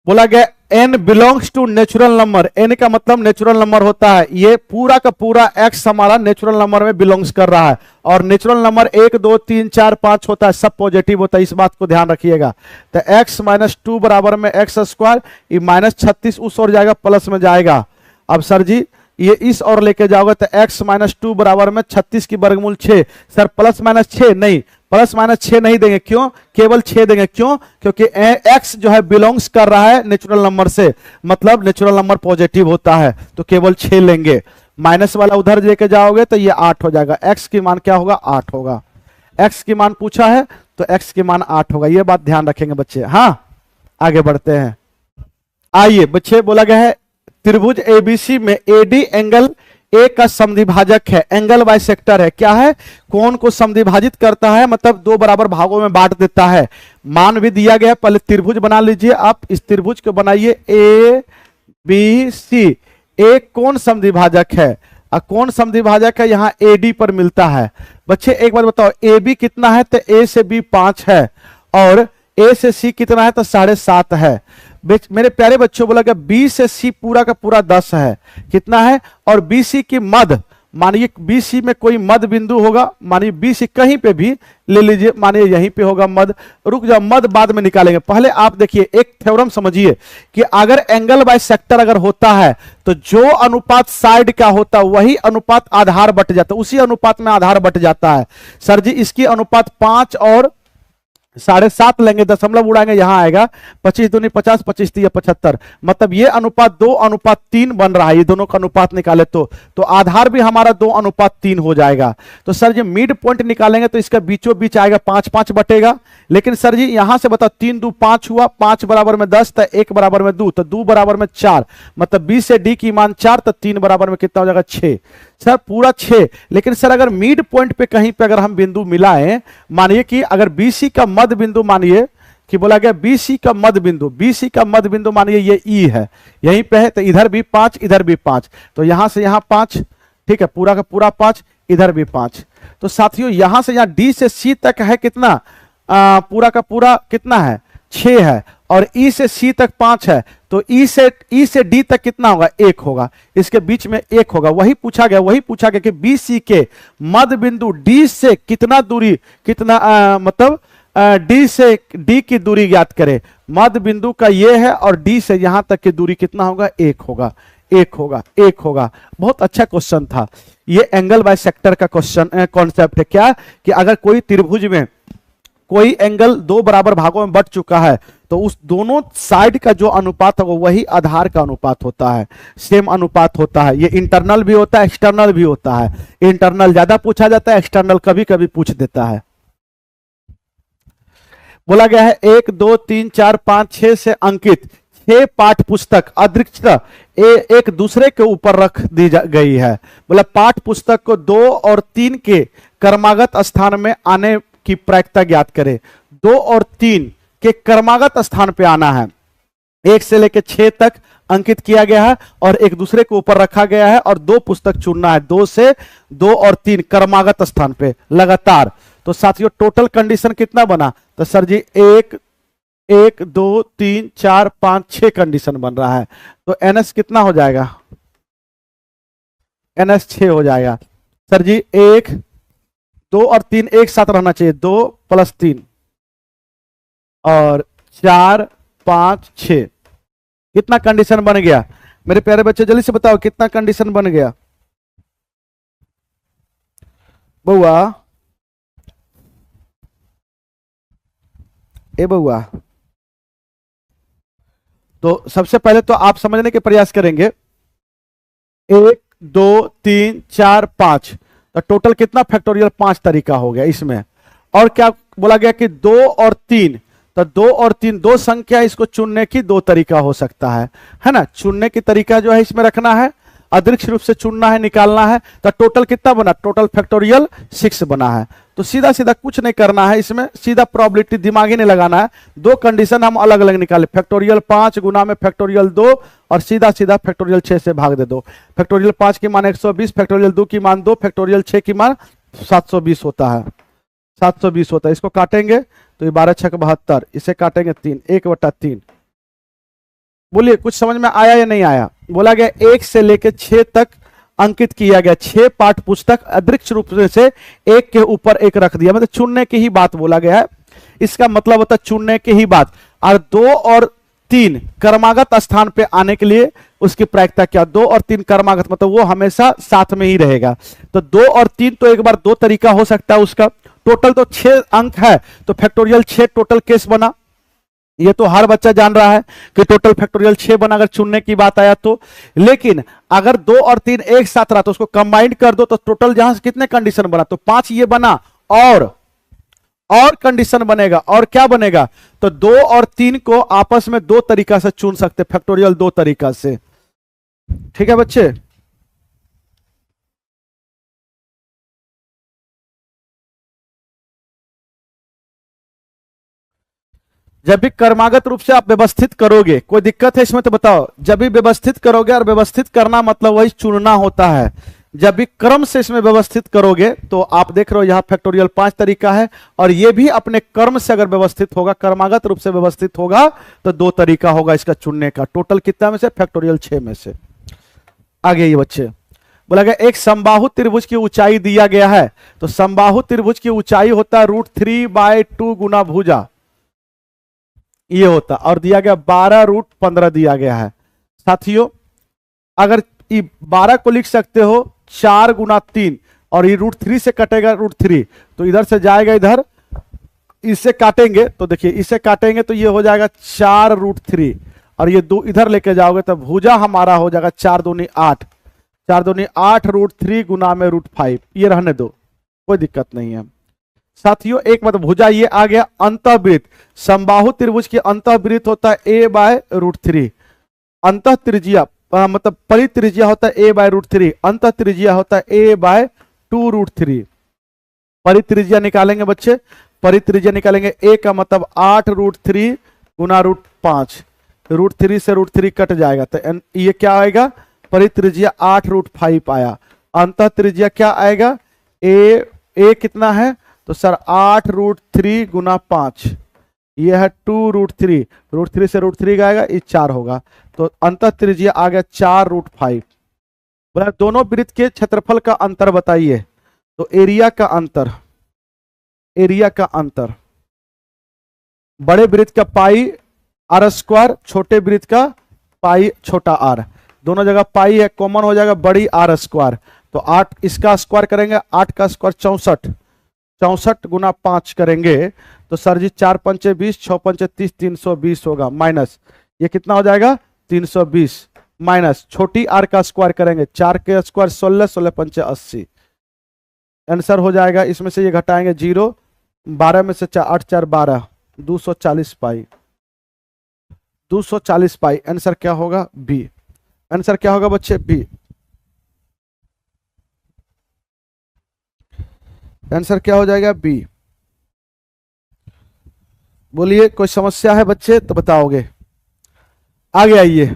बोला गया n belongs to natural number. n का मतलब नेचुरल नंबर होता है, ये पूरा का पूरा x हमारा नेचुरल नंबर में बिलोंग्स कर रहा है, और नेचुरल नंबर 1 2 3 4 5 होता है, सब पॉजिटिव होता है, इस बात को ध्यान रखिएगा। तो x - 2 बराबर में x स्क्वायर, ये -36 उस ओर जाएगा, प्लस में जाएगा। अब सर जी ये इस और लेके जाओगे तो x - 2 बराबर में 36 की वर्गमूल 6। सर +-6 नहीं, +-6 नहीं देंगे, क्यों? केवल 6 देंगे, क्यों? क्योंकि x जो है बिलोंग्स कर रहा है नेचुरल नंबर से, मतलब नेचुरल नंबर पॉजिटिव होता है, तो केवल 6 लेंगे। माइनस वाला उधर लेके जाओगे तो ये 8 हो जाएगा, x की मान क्या होगा 8 होगा। x की मान पूछा है तो x की मान 8 होगा, ये बात ध्यान रखेंगे बच्चे। हाँ आगे बढ़ते हैं। आइए बच्चे, बोला गया है त्रिभुज एबीसी में एडी एंगल ए का समद्विभाजक है, एंगल बाइसेक्टर है। क्या है? कोण को समद्विभाजित करता है, मतलब 2 बराबर भागों में बांट देता है। मान भी दिया गया, पहले त्रिभुज बना लीजिए आप, इस त्रिभुज को बनाइए ए बी सी। एक कोण समद्विभाजक है, कोण समद्विभाजक है, यहाँ एडी पर मिलता है। बच्चे एक बार बताओ, ए बी कितना है? तो ए से बी 5 है, और ए से सी कितना है? तो 7.5 है। मेरे प्यारे बच्चों, बोला गया बी से सी पूरा का पूरा 10 है, कितना है? और बी सी की मध्य, मानिए बी सी में कोई मध्य बिंदु होगा, मानिए बी सी कहीं पे भी ले लीजिए, मानिए यहीं पे होगा मध्य। रुक जाओ, मध्य बाद में निकालेंगे, पहले आप देखिए एक थ्योरम समझिए कि अगर एंगल बाइसेक्टर अगर होता है तो जो अनुपात साइड का होता है वही अनुपात आधार बट जाता है, उसी अनुपात में आधार बट जाता है। सर जी इसकी अनुपात 5 और 7.5 लेंगे, दशमलव उड़ाएंगे, यहां आएगा 25 दूनी 50, 25 3 75, मतलब ये अनुपात 2:3 बन रहा है। ये दोनों का अनुपात निकाले तो आधार भी हमारा 2:3 हो जाएगा। तो सर जी मिड पॉइंट निकालेंगे तो इसका बीचों बीच आएगा, 5-5 बटेगा। लेकिन सर जी यहां से बताओ 3 2 5 हुआ, 5 बराबर में 10, तो 1 बराबर में 2, तो 2 बराबर में 4, मतलब बी से डी की मान 4, तो 3 बराबर में कितना हो जाएगा 6। सर पूरा 6। लेकिन सर अगर मिड पॉइंट पे कहीं पे अगर हम बिंदु मिलाएं, मानिए कि अगर बीसी का मध्य बिंदु, मानिए कि बोला गया बीसी का मध्य बिंदु, बीसी का मध्य बिंदु मानिए ये ई है, यहीं पे है, तो इधर भी 5 इधर भी 5, तो यहां से यहां 5, ठीक है, पूरा का पूरा 5, इधर भी 5। तो साथियों यहां से यहां डी से सी तक है कितना, पूरा का पूरा कितना है 6 है, और ई से सी तक 5 है, तो ई से डी तक कितना होगा 1 होगा, इसके बीच में 1 होगा। वही पूछा गया कि बी सी के मध्य बिंदु डी से कितना दूरी, कितना मतलब डी से डी की दूरी ज्ञात करें। मध्य बिंदु का ये है और डी से यहां तक की दूरी कितना होगा 1 होगा, 1 होगा, 1 होगा। बहुत अच्छा क्वेश्चन था ये, एंगल बाइसेक्टर का क्वेश्चन कॉन्सेप्ट है। क्या कि अगर कोई त्रिभुज में कोई एंगल 2 बराबर भागों में बट चुका है तो उस दोनों साइड का जो अनुपात होगा वही आधार का अनुपात होता है, सेम अनुपात होता है। ये इंटरनल भी होता है, एक्सटर्नल भी होता है। इंटरनल ज्यादा पूछा जाता है, एक्सटर्नल कभी कभी पूछ देता है। बोला गया है 1 2 3 4 5 6 से अंकित 6 पाठ्य पुस्तक अदृष्टता एक दूसरे के ऊपर रख दी गई है। बोला पाठ्य पुस्तक को 2 और 3 के क्रमागत स्थान में आने की प्रायिकता ज्ञात करें। 2 और 3 के क्रमागत स्थान पे आना है, 1 से लेकर 6 तक अंकित किया गया है और एक दूसरे के ऊपर रखा गया है, और 2 पुस्तक चुनना है, 2 और 3 क्रमागत स्थान पे लगातार। तो साथियों टोटल कंडीशन कितना बना? तो सर जी 1 2 3 4 5 6 कंडीशन बन रहा है, तो एनएस कितना हो जाएगा? एनएस 6 हो जाएगा। सर जी 1 2 और 3 एक साथ रहना चाहिए, 2 + 3 और 4 5 6, कितना कंडीशन बन गया मेरे प्यारे बच्चे? जल्दी से बताओ कितना कंडीशन बन गया बउआ? ए बउआ, तो सबसे पहले तो आप समझने के प्रयास करेंगे 1 2 3 4 5, तो टोटल कितना फैक्टोरियल 5 तरीका हो गया इसमें। और क्या बोला गया कि 2 और 3, तो 2 और 3 दो संख्या, इसको चुनने की दो तरीका हो सकता है ना। चुनने की तरीका जो है इसमें रखना है, अदृश्य रूप से चुनना है, निकालना है। तो टोटल कितना बना, टोटल फैक्टोरियल 6 बना है। तो सीधा सीधा कुछ नहीं करना है इसमें, सीधा प्रोबेबिलिटी दिमाग ही नहीं लगाना है। दो कंडीशन हम अलग अलग निकाले, फैक्टोरियल 5 गुना में फैक्टोरियल 2 और सीधा सीधा फैक्टोरियल 6 से भाग दे दो। फैक्टोरियल 5 की मान 120, फैक्टोरियल 2 की मान 2, फैक्टोरियल 6 की मान 720 होता है, 720 होता है। इसको काटेंगे तो ये 12 6 72, इसे काटेंगे 3, 1/3। बोलिए कुछ समझ में आया या नहीं आया। बोला गया 1 से लेकर 6 तक अंकित किया गया, 6 पाठ पुस्तक अदृश्य रूप से एक के ऊपर एक रख दिया, मतलब चुनने की ही बात बोला गया है। इसका मतलब होता है चुनने की ही बात। और 2 और 3 कर्मागत स्थान पे आने के लिए उसकी प्रायिकता क्या, 2 और 3 कर्मागत मतलब वो हमेशा साथ में ही रहेगा। तो 2 और 3 तो एक बार दो तरीका हो सकता है उसका। टोटल तो 6 अंक है, तो फैक्टोरियल 6 टोटल केस बना, ये तो हर बच्चा जान रहा है कि टोटल फैक्टोरियल 6 बना अगर चुनने की बात आया तो। लेकिन अगर 2 और 3 एक साथ रहा तो उसको कंबाइंड कर दो, तो टोटल जहां से कितने कंडीशन बना, तो 5 ये बना और कंडीशन बनेगा। और क्या बनेगा, तो 2 और 3 को आपस में दो तरीका से चुन सकते, फैक्टोरियल 2 तरीका से। ठीक है बच्चे। जब भी कर्मागत रूप से आप व्यवस्थित करोगे, कोई दिक्कत है इसमें तो बताओ। जब भी व्यवस्थित करोगे, और व्यवस्थित करना मतलब वही चुनना होता है। जब भी क्रम से इसमें व्यवस्थित करोगे तो आप देख रहे हो यहां फैक्टोरियल 5 तरीका है, और ये भी अपने कर्म से अगर व्यवस्थित होगा, कर्मागत रूप से व्यवस्थित होगा, तो 2 तरीका होगा इसका चुनने का। टोटल कितना में से, फैक्टोरियल 6 में से। आगे ये बच्चे बोला गया एक समबाहु त्रिभुज की ऊंचाई दिया गया है, तो समबाहु त्रिभुज की ऊंचाई होता है √3/2 गुना भुजा, ये होता। और दिया गया 12√15 दिया गया है। साथियों अगर 12 को लिख सकते हो 4 गुना 3, और ये √3 से कटेगा √3, तो इधर से जाएगा इधर, इससे काटेंगे तो देखिए, इससे काटेंगे तो ये हो जाएगा 4√3, और ये 2 इधर लेके जाओगे तो भुजा हमारा हो जाएगा 4 दूनी 8, 4 दूनी 8 √3 गुना में √5। ये रहने दो, कोई दिक्कत नहीं है। साथियों एक मतलब भुजा ये आ गया। अंतःवृत्त, समबाहु त्रिभुज की अंतःवृत्त होता है a/√3। अंतः त्रिज्या मतलब परित्रिज्या होता है a/√3, अंतः त्रिज्या होता है a/2√3। परित्रिज्या निकालेंगे बच्चे, परित्रिज्या निकालेंगे, a का मतलब 8√3 गुना √5, √3 से √3 कट जाएगा, तो ये क्या आएगा, परित्रिज्या 8√5 आया। अंतः त्रिज्या क्या आएगा, a कितना है, तो सर 8√3 गुना 5, ये है 2√3, √3 से √3 जाएगा, ये 4 होगा, तो अंतः त्रिज्या आ गया 4√5। बोला दोनों वृत्त के क्षेत्रफल का अंतर बताइए, तो एरिया का अंतर, एरिया का अंतर, बड़े वृत्त का पाई r², छोटे वृत्त का पाई छोटा r, दोनों जगह पाई है, कॉमन हो जाएगा बड़ी r²। तो 8 इसका स्क्वायर करेंगे, 8 का स्क्वायर 64, 64 गुना 5 करेंगे तो सर जी 4 पंचे 20, 6 पंचे 30, 320 होगा, माइनस ये कितना हो जाएगा 320, माइनस छोटी आर का स्क्वायर करेंगे, 4 के स्क्वायर 16, 16 पंचे 80, आंसर हो जाएगा। इसमें से ये घटाएंगे 0, 12 में से 8 4 12, 240 पाई, 240 पाई। आंसर क्या होगा, बी। आंसर क्या होगा बच्चे, बी। आंसर क्या हो जाएगा, बी। बोलिए कोई समस्या है बच्चे तो बताओगे। आगे आइए,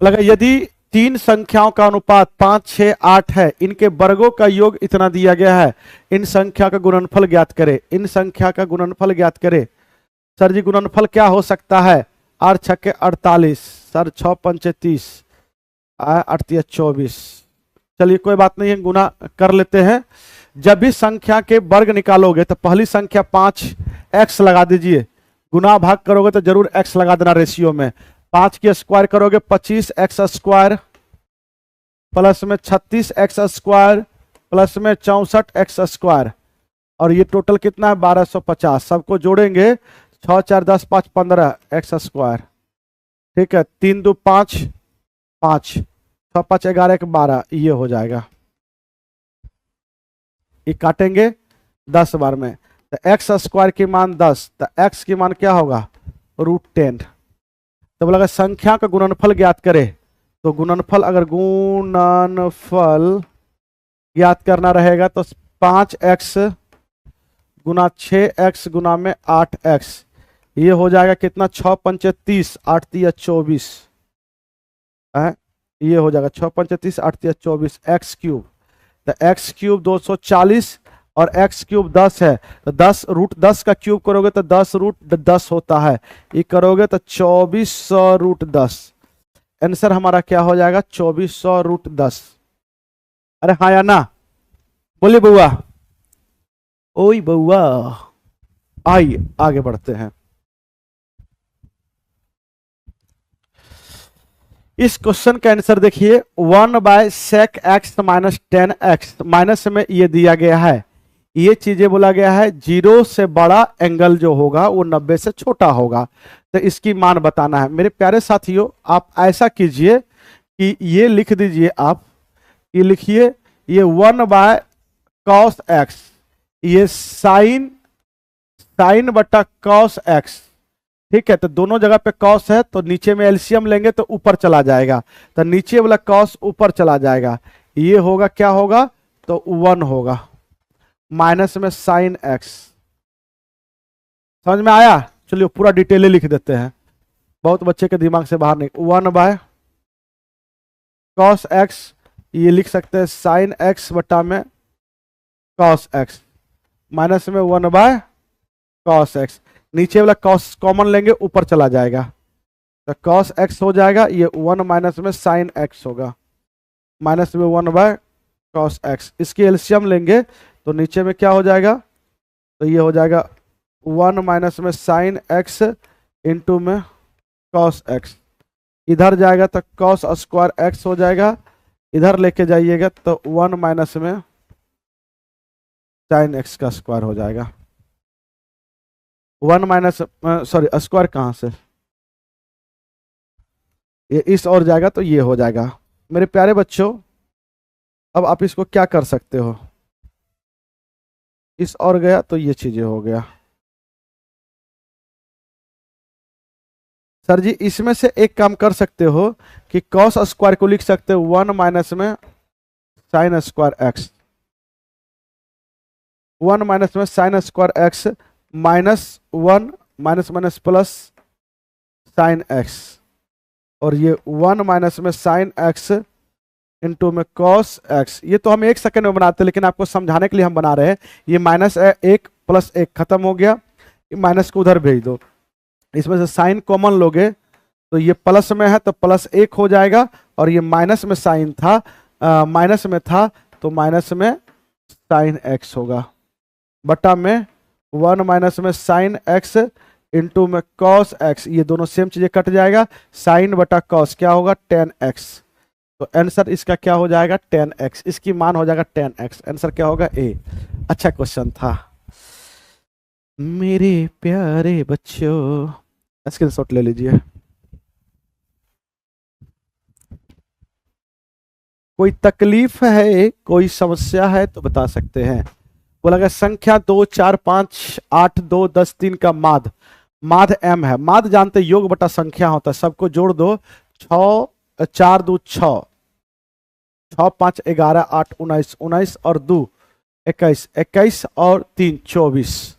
लगा यदि 3 संख्याओं का अनुपात 5 6 8 है, इनके वर्गों का योग इतना दिया गया है, इन संख्या का गुणनफल ज्ञात करें। इन संख्या का गुणनफल ज्ञात करें। सर जी गुणनफल क्या हो सकता है, 8 छक्के 48, सर 6 पंचे 30, 8 24। चलिए कोई बात नहीं है, गुना कर लेते हैं। जब भी संख्या के वर्ग निकालोगे तो पहली संख्या 5 x लगा दीजिए, गुना भाग करोगे तो जरूर x लगा देना रेशियो में। 5 की स्क्वायर करोगे 25x² प्लस में 36x² प्लस में 64x², और ये टोटल कितना है 1250। सबको जोड़ेंगे 6 4 10 5 15x², ठीक है, 3 2 5 5, 6 5 11 1 12, ये हो जाएगा। ये काटेंगे 10 बार में, तो एक्स स्क्वायर की मान 10, तो एक्स की मान क्या होगा √10। तो बोला संख्या का गुणनफल ज्ञात करे, तो गुणनफल अगर गुणनफल ज्ञात करना रहेगा तो 5x गुना 6x गुना में 8x, ये हो जाएगा कितना 6 पंचे 30, 8 तिया 24 है, ये हो जाएगा 6 पंचे 30, 8 तिया 24 एक्स क्यूब। तो एक्स क्यूब 240 और एक्स क्यूब 10 है, तो 10 √10 का क्यूब करोगे तो 10 √10 होता है, ये करोगे तो 2400 √10। आंसर हमारा क्या हो जाएगा 2400 √10। अरे हाँ या ना, बोलिए बउआ, ओई बउआ। आइए आगे बढ़ते हैं। इस क्वेश्चन का आंसर देखिए 1/sec(x - 10x) माइनस में ये दिया गया है, ये चीजें बोला गया है 0 से बड़ा एंगल जो होगा वो 90 से छोटा होगा, तो इसकी मान बताना है। मेरे प्यारे साथियों आप ऐसा कीजिए कि ये लिख दीजिए, आप ये लिखिए, ये 1/cos x, ये साइन बटा cos x, ठीक है। तो दोनों जगह पे cos है तो नीचे में एलसीएम लेंगे तो ऊपर चला जाएगा, तो नीचे वाला cos ऊपर चला जाएगा, ये होगा क्या होगा तो 1 होगा, माइनस में sin x। समझ में आया? चलिए पूरा डिटेल लिख देते हैं, बहुत बच्चे के दिमाग से बाहर नहीं। 1/cos x, ये लिख सकते हैं sin x बटा में cos x, माइनस में 1/cos x, नीचे वाला cos कॉमन लेंगे ऊपर चला जाएगा, तो cos x हो जाएगा, ये 1 माइनस में sin x होगा, माइनस में 1/cos x। इसकी एलसीएम लेंगे तो नीचे में क्या हो जाएगा, तो ये हो जाएगा 1 माइनस में sin x इंटू में cos x, इधर जाएगा तो cos स्क्वायर x हो जाएगा, इधर लेके जाइएगा तो 1 माइनस में sin x का स्क्वायर हो जाएगा। 1 माइनस सॉरी स्क्वायर कहां से, ये इस और जाएगा तो ये हो जाएगा। मेरे प्यारे बच्चों अब आप इसको क्या कर सकते हो, इस और गया तो ये चीजें हो गया। सर जी इसमें से एक काम कर सकते हो कि cos स्क्वायर को लिख सकते हो 1 माइनस में sin स्क्वायर x, 1 माइनस में sin square x minus 1 minus minus plus sin x, और ये 1 माइनस में sin x इंटू में cos x। ये तो हम 1 सेकंड में बनाते हैं लेकिन आपको समझाने के लिए हम बना रहे हैं। ये माइनस 1 प्लस 1 खत्म हो गया, माइनस को उधर भेज दो, इसमें से साइन कॉमन लोगे तो ये प्लस में है तो प्लस 1 हो जाएगा, और ये माइनस में साइन था, माइनस में था तो माइनस में साइन x होगा, बटा में 1 माइनस में साइन x इंटू में cos x, ये दोनों सेम चीजें कट जाएगा, साइन बटा cos क्या होगा 10x, तो आंसर इसका क्या हो जाएगा 10x, इसकी मान हो जाएगा 10x, आंसर क्या होगा ए। अच्छा क्वेश्चन था मेरे प्यारे बच्चों, स्क्रीनशॉट ले लीजिए। कोई तकलीफ है, कोई समस्या है तो बता सकते हैं। बोला गया संख्या 2 4 5 8 2 10 3 का माध्य m है। माध्य जानते योग बटा संख्या होता है, सबको जोड़ दो, 6 4 2 6, 6 5 11 8 19, 19 और 2 21, 21 और 3 24,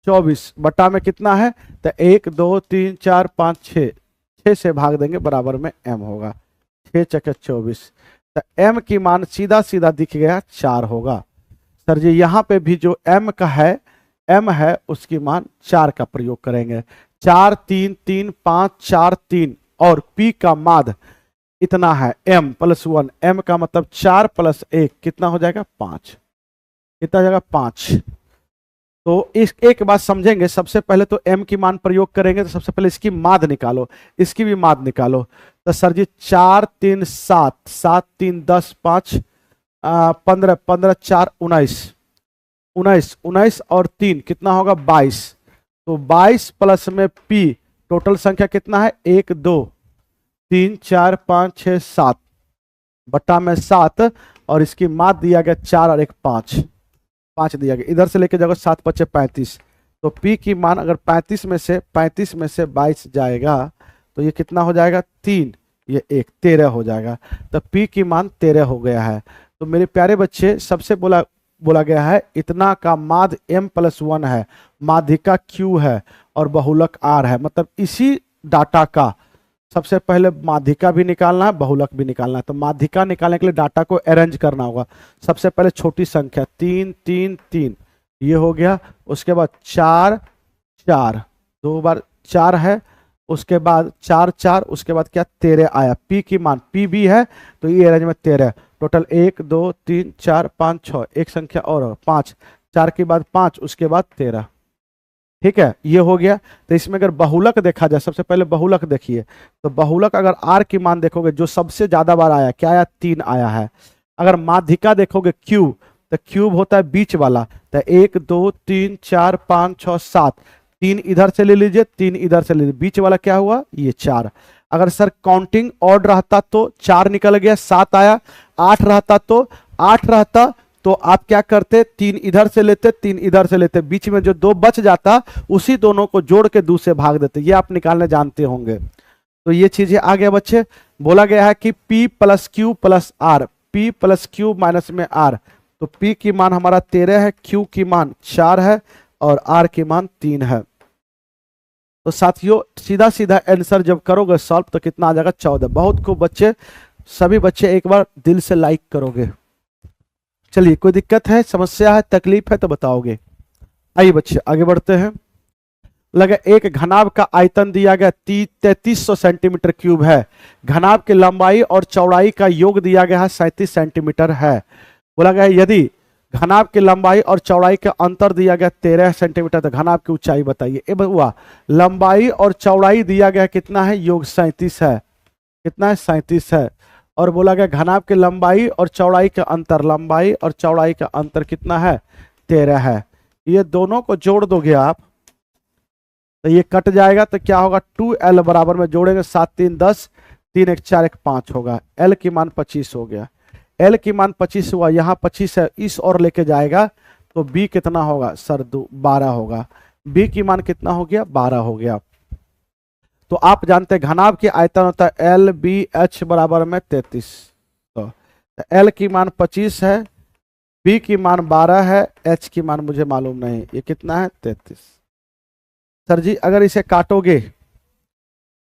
24 बटा में कितना है तो 1 2 3 4 5 6, 6 से भाग देंगे बराबर में m होगा, 6 चके 24, तो m की मान सीधा सीधा दिख गया 4 होगा। सर जी यहाँ पे भी जो m का है, m है उसकी मान 4 का प्रयोग करेंगे, 4 3 3 5 4 3, और p का माध्य इतना है m + 1, m का मतलब 4 + 1 कितना हो जाएगा 5, कितना हो जाएगा 5। तो इस एक बात समझेंगे, सबसे पहले तो m की मान प्रयोग करेंगे तो सबसे पहले इसकी माध्य निकालो, इसकी भी माध्य निकालो। तो सर जी 4 3 7, 7 3 10 5 15, 15 4 19, 19, 19 और 3 कितना होगा 22, तो 22 प्लस में p, टोटल संख्या कितना है 1 2 3 4 5 6 7 बटा में 7, और इसकी माध्य दिया गया 4 और 1 5, 5 दिया गया, इधर से लेके जाओगे 7 × 5 = 35। तो P की मान अगर 35 में से 22 जाएगा तो ये कितना हो जाएगा 3, ये 1 13 हो जाएगा। तो P की मान 13 हो गया है। तो मेरे प्यारे बच्चे सबसे बोला गया है इतना का माध्य m+1 है, माध्यिका Q है और बहुलक R है। मतलब इसी डाटा का सबसे पहले माध्यिका भी निकालना है, बहुलक भी निकालना है। तो माध्यिका निकालने के लिए डाटा को अरेंज करना होगा। सबसे पहले छोटी संख्या 3 3 3 ये हो गया, उसके बाद 4 4 2 बार 4 है, उसके बाद 4 4, उसके बाद क्या 13 आया। P की मान P भी है तो ये अरेंज में 13, टोटल 1 2 3 4 5 6, एक संख्या और 5, 4 के बाद 5, उसके बाद 13। ठीक है, ये हो गया। तो इसमें अगर बहुलक देखा जाए, सबसे पहले बहुलक देखिए, तो बहुलक अगर R की मान देखोगे जो सबसे ज्यादा बार आया, क्या आया 3 आया है। अगर माध्यिका देखोगे Q, तो क्यूब होता है बीच वाला, तो 1 2 3 4 5 6 7, 3 इधर से ले लीजिए, 3 इधर से ले लीजिए, बीच वाला क्या हुआ ये 4। अगर सर काउंटिंग ऑड रहता तो 4 निकल गया, 7 आया। 8 रहता तो 8 रहता तो आप क्या करते, 3 इधर से लेते, 3 इधर से लेते, बीच में जो 2 बच जाता उसी दोनों को जोड़ के 2 से भाग देते। ये आप निकालने जानते होंगे। तो ये चीजें आ गया बच्चे। बोला गया है कि P + Q + R, P + Q - में R, तो P की मान हमारा 13 है, Q की मान 4 है और R की मान 3 है। तो साथियों सीधा सीधा आंसर जब करोगे सॉल्व तो कितना आ जाएगा 14। बहुत खूब बच्चे, सभी बच्चे एक बार दिल से लाइक करोगे। चलिए, कोई दिक्कत है, समस्या है, तकलीफ है तो बताओगे। आइए बच्चे आगे बढ़ते हैं। लगे एक घनाभ का आयतन दिया गया 3300 सेंटीमीटर क्यूब है। घनाभ की लंबाई और चौड़ाई का योग दिया गया है 37 सेंटीमीटर है। बोला गया यदि घनाभ की लंबाई और चौड़ाई का अंतर दिया गया 13 सेंटीमीटर, तो घनाभ की ऊंचाई बताइए। ए बउआ, लंबाई और चौड़ाई दिया गया कितना है, योग 37 है। कितना है 37 है। और बोला गया घनाभ की लंबाई और चौड़ाई का अंतर, लंबाई और चौड़ाई का अंतर कितना है 13 है। ये दोनों को जोड़ दोगे आप तो ये कट जाएगा, तो क्या होगा 2L बराबर में जोड़ेंगे 7 3 10, 3 1 4 1 5 होगा। L की मान 25 हो गया। L की मान 25 हुआ, यहाँ 25 है, इस और लेके जाएगा तो B कितना होगा सर 12 होगा। B की मान कितना हो गया 12 हो गया। तो आप जानते हैं घनाभ की आयतन होता है LBH बराबर में 33। तो L की मान 25 है, B की मान 12 है, H की मान मुझे मालूम नहीं, ये कितना है 33। सर जी अगर इसे काटोगे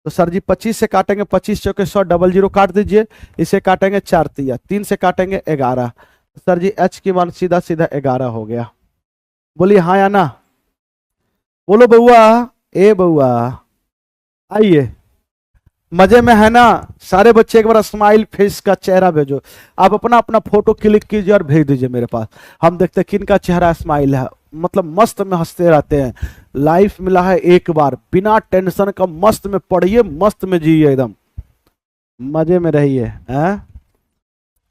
तो सर जी 25 से काटेंगे, 25 चौके 100, 00 काट दीजिए। इसे काटेंगे 4 तिया, 3 से काटेंगे 11। सर जी H की मान सीधा सीधा 11 हो गया। बोलिए हाँ या ना, बोलो बउआ, ए बउआ, आइए मजे में है ना सारे बच्चे। एक बार स्माइल फेस का चेहरा भेजो। आप अपना अपना फोटो क्लिक कीजिए और भेज दीजिए मेरे पास, हम देखते हैं किन का चेहरा स्माइल है, मतलब मस्त में हंसते रहते हैं। लाइफ मिला है एक बार, बिना टेंशन का मस्त में पढ़िए, मस्त में जिए, एकदम मजे में रहिए। हैं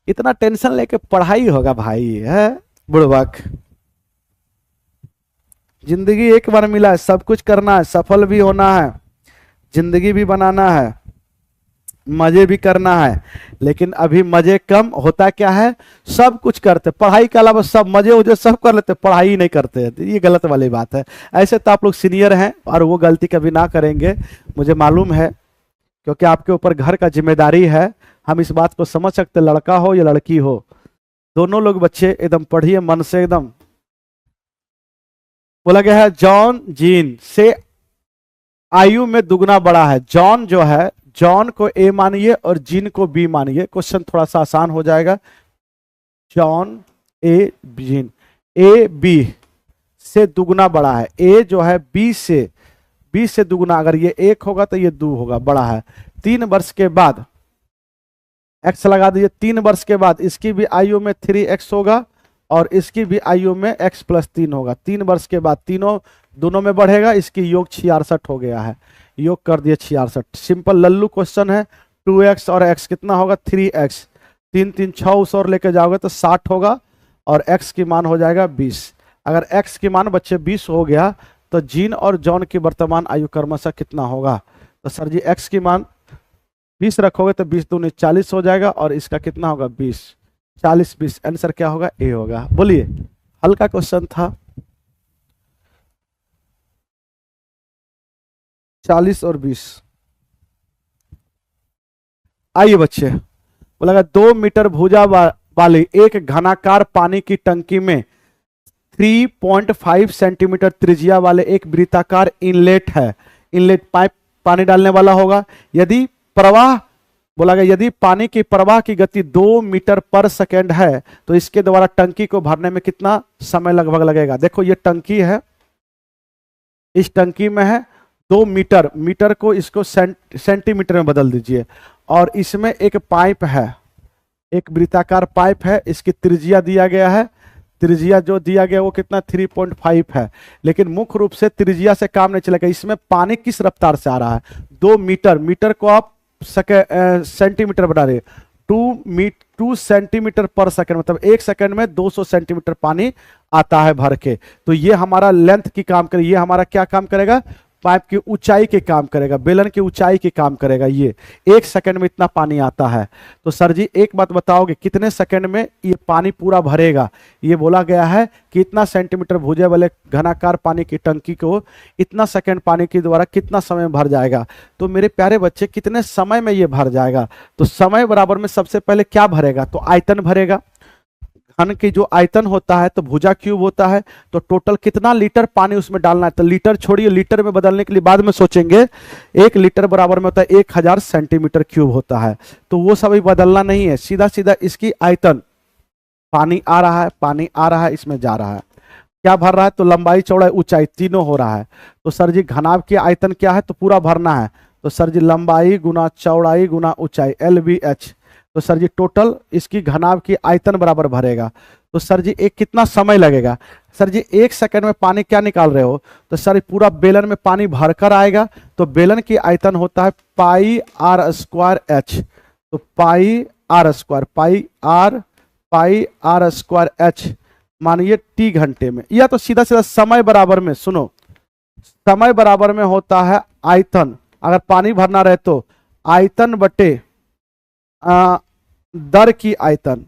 इतना टेंशन लेके पढ़ाई होगा भाई, है बुड़बक। जिंदगी एक बार मिला है, सब कुछ करना है, सफल भी होना है, जिंदगी भी बनाना है, मजे भी करना है। लेकिन अभी मजे कम, होता क्या है सब कुछ करते, पढ़ाई के अलावा सब मजे उजे सब कर लेते, पढ़ाई नहीं करते। ये गलत वाली बात है। ऐसे तो आप लोग सीनियर हैं और वो गलती कभी ना करेंगे, मुझे मालूम है, क्योंकि आपके ऊपर घर का जिम्मेदारी है। हम इस बात को समझ सकते, लड़का हो या लड़की हो, दोनों लोग बच्चे एकदम पढ़िए मन से एकदम। बोला गया है जॉन जीन से आयु में दुगना बड़ा है। जॉन जो है, जॉन को ए मानिए और जीन को बी मानिए, क्वेश्चन थोड़ा सा आसान हो जाएगा। जॉन ए जीन, ए बी से दुगना बड़ा है। ए जो है बी से दुगना, अगर ये 1 होगा तो ये 2 होगा, बड़ा है। 3 वर्ष के बाद x लगा दीजिए, 3 वर्ष के बाद इसकी भी आयु में 3x होगा और इसकी भी आयु में x + 3 होगा। 3 वर्ष के बाद तीनों दोनों में बढ़ेगा, इसकी योग 66 हो गया है। योग कर दिए 66। सिंपल लल्लू क्वेश्चन है। 2x और x कितना होगा 3x, 3 3 6 उस और लेके जाओगे तो 60 होगा और x की मान हो जाएगा 20। अगर x की मान बच्चे 20 हो गया तो जीन और जॉन की वर्तमान आयु क्रमशः कितना होगा। तो सर जी x की मान 20 रखोगे तो 20 दूनी 40 हो जाएगा और इसका कितना होगा 20, 40 20, आंसर क्या होगा ए होगा। बोलिए हल्का क्वेश्चन था। 40 और 20। आइए बच्चे, बोला 2 मीटर भुजा वाली एक घनाकार पानी की टंकी में 3.5 सेंटीमीटर त्रिज्या वाले एक वृत्ताकार इनलेट है। इनलेट पाइप पानी डालने वाला होगा। यदि प्रवाह, बोला गया यदि पानी की प्रवाह की गति 2 मीटर पर सेकेंड है तो इसके द्वारा टंकी को भरने में कितना समय लगभग लगेगा। देखो ये टंकी है, इस टंकी में है 2 मीटर, मीटर को इसको सेंटीमीटर में बदल दीजिए, और इसमें एक पाइप है, एक वृत्ताकार पाइप है, इसकी त्रिज्या दिया गया है। त्रिज्या जो दिया गया वो कितना 3.5 है, लेकिन मुख्य रूप से त्रिज्या से काम नहीं चलेगा। इसमें पानी किस रफ्तार से आ रहा है, 2 मीटर, मीटर को आप सेंटीमीटर बना रहे, 2 सेंटीमीटर पर सेकंड, मतलब 1 सेकंड में 200 सेंटीमीटर पानी आता है भर के। तो ये हमारा लेंथ की काम करेगा, ये हमारा क्या काम करेगा, पाइप की ऊंचाई के काम करेगा, बेलन की ऊंचाई के काम करेगा। ये 1 सेकंड में इतना पानी आता है। तो सर जी एक बात बताओगे कितने सेकंड में ये पानी पूरा भरेगा। ये बोला गया है कि इतना सेंटीमीटर भुजे वाले घनाकार पानी की टंकी को इतना सेकंड पानी के द्वारा कितना समय में भर जाएगा। तो मेरे प्यारे बच्चे कितने समय में ये भर जाएगा, तो समय बराबर में सबसे पहले क्या भरेगा, तो आयतन भरेगा। घन की जो आयतन होता है तो भुजा क्यूब होता है, तो टोटल कितना लीटर पानी उसमें डालना है, तो लीटर छोड़िए, लीटर में बदलने के लिए बाद में सोचेंगे। 1 लीटर बराबर में होता है 1000 सेंटीमीटर क्यूब होता है, तो वो सब बदलना नहीं है, सीधा सीधा इसकी आयतन, पानी आ रहा है, पानी आ रहा है, इसमें जा रहा है, क्या भर रहा है, तो लंबाई चौड़ाई ऊंचाई तीनों हो रहा है। तो सर जी घनाभ की आयतन क्या है, तो पूरा भरना है, तो सर जी लंबाई गुना चौड़ाई गुना ऊंचाई LBH, तो सर जी टोटल इसकी घनाभ की आयतन बराबर भरेगा। तो सर जी एक कितना समय लगेगा, सर जी 1 सेकंड में पानी क्या निकाल रहे हो, तो सर पूरा बेलन में पानी भरकर आएगा, तो बेलन की आयतन होता है पाई r² H, तो पाई r स्क्वायर H मानिए T घंटे में, या तो सीधा सीधा समय बराबर में, सुनो समय बराबर में होता है आयतन, अगर पानी भरना रहे तो आयतन बटे दर की आयतन,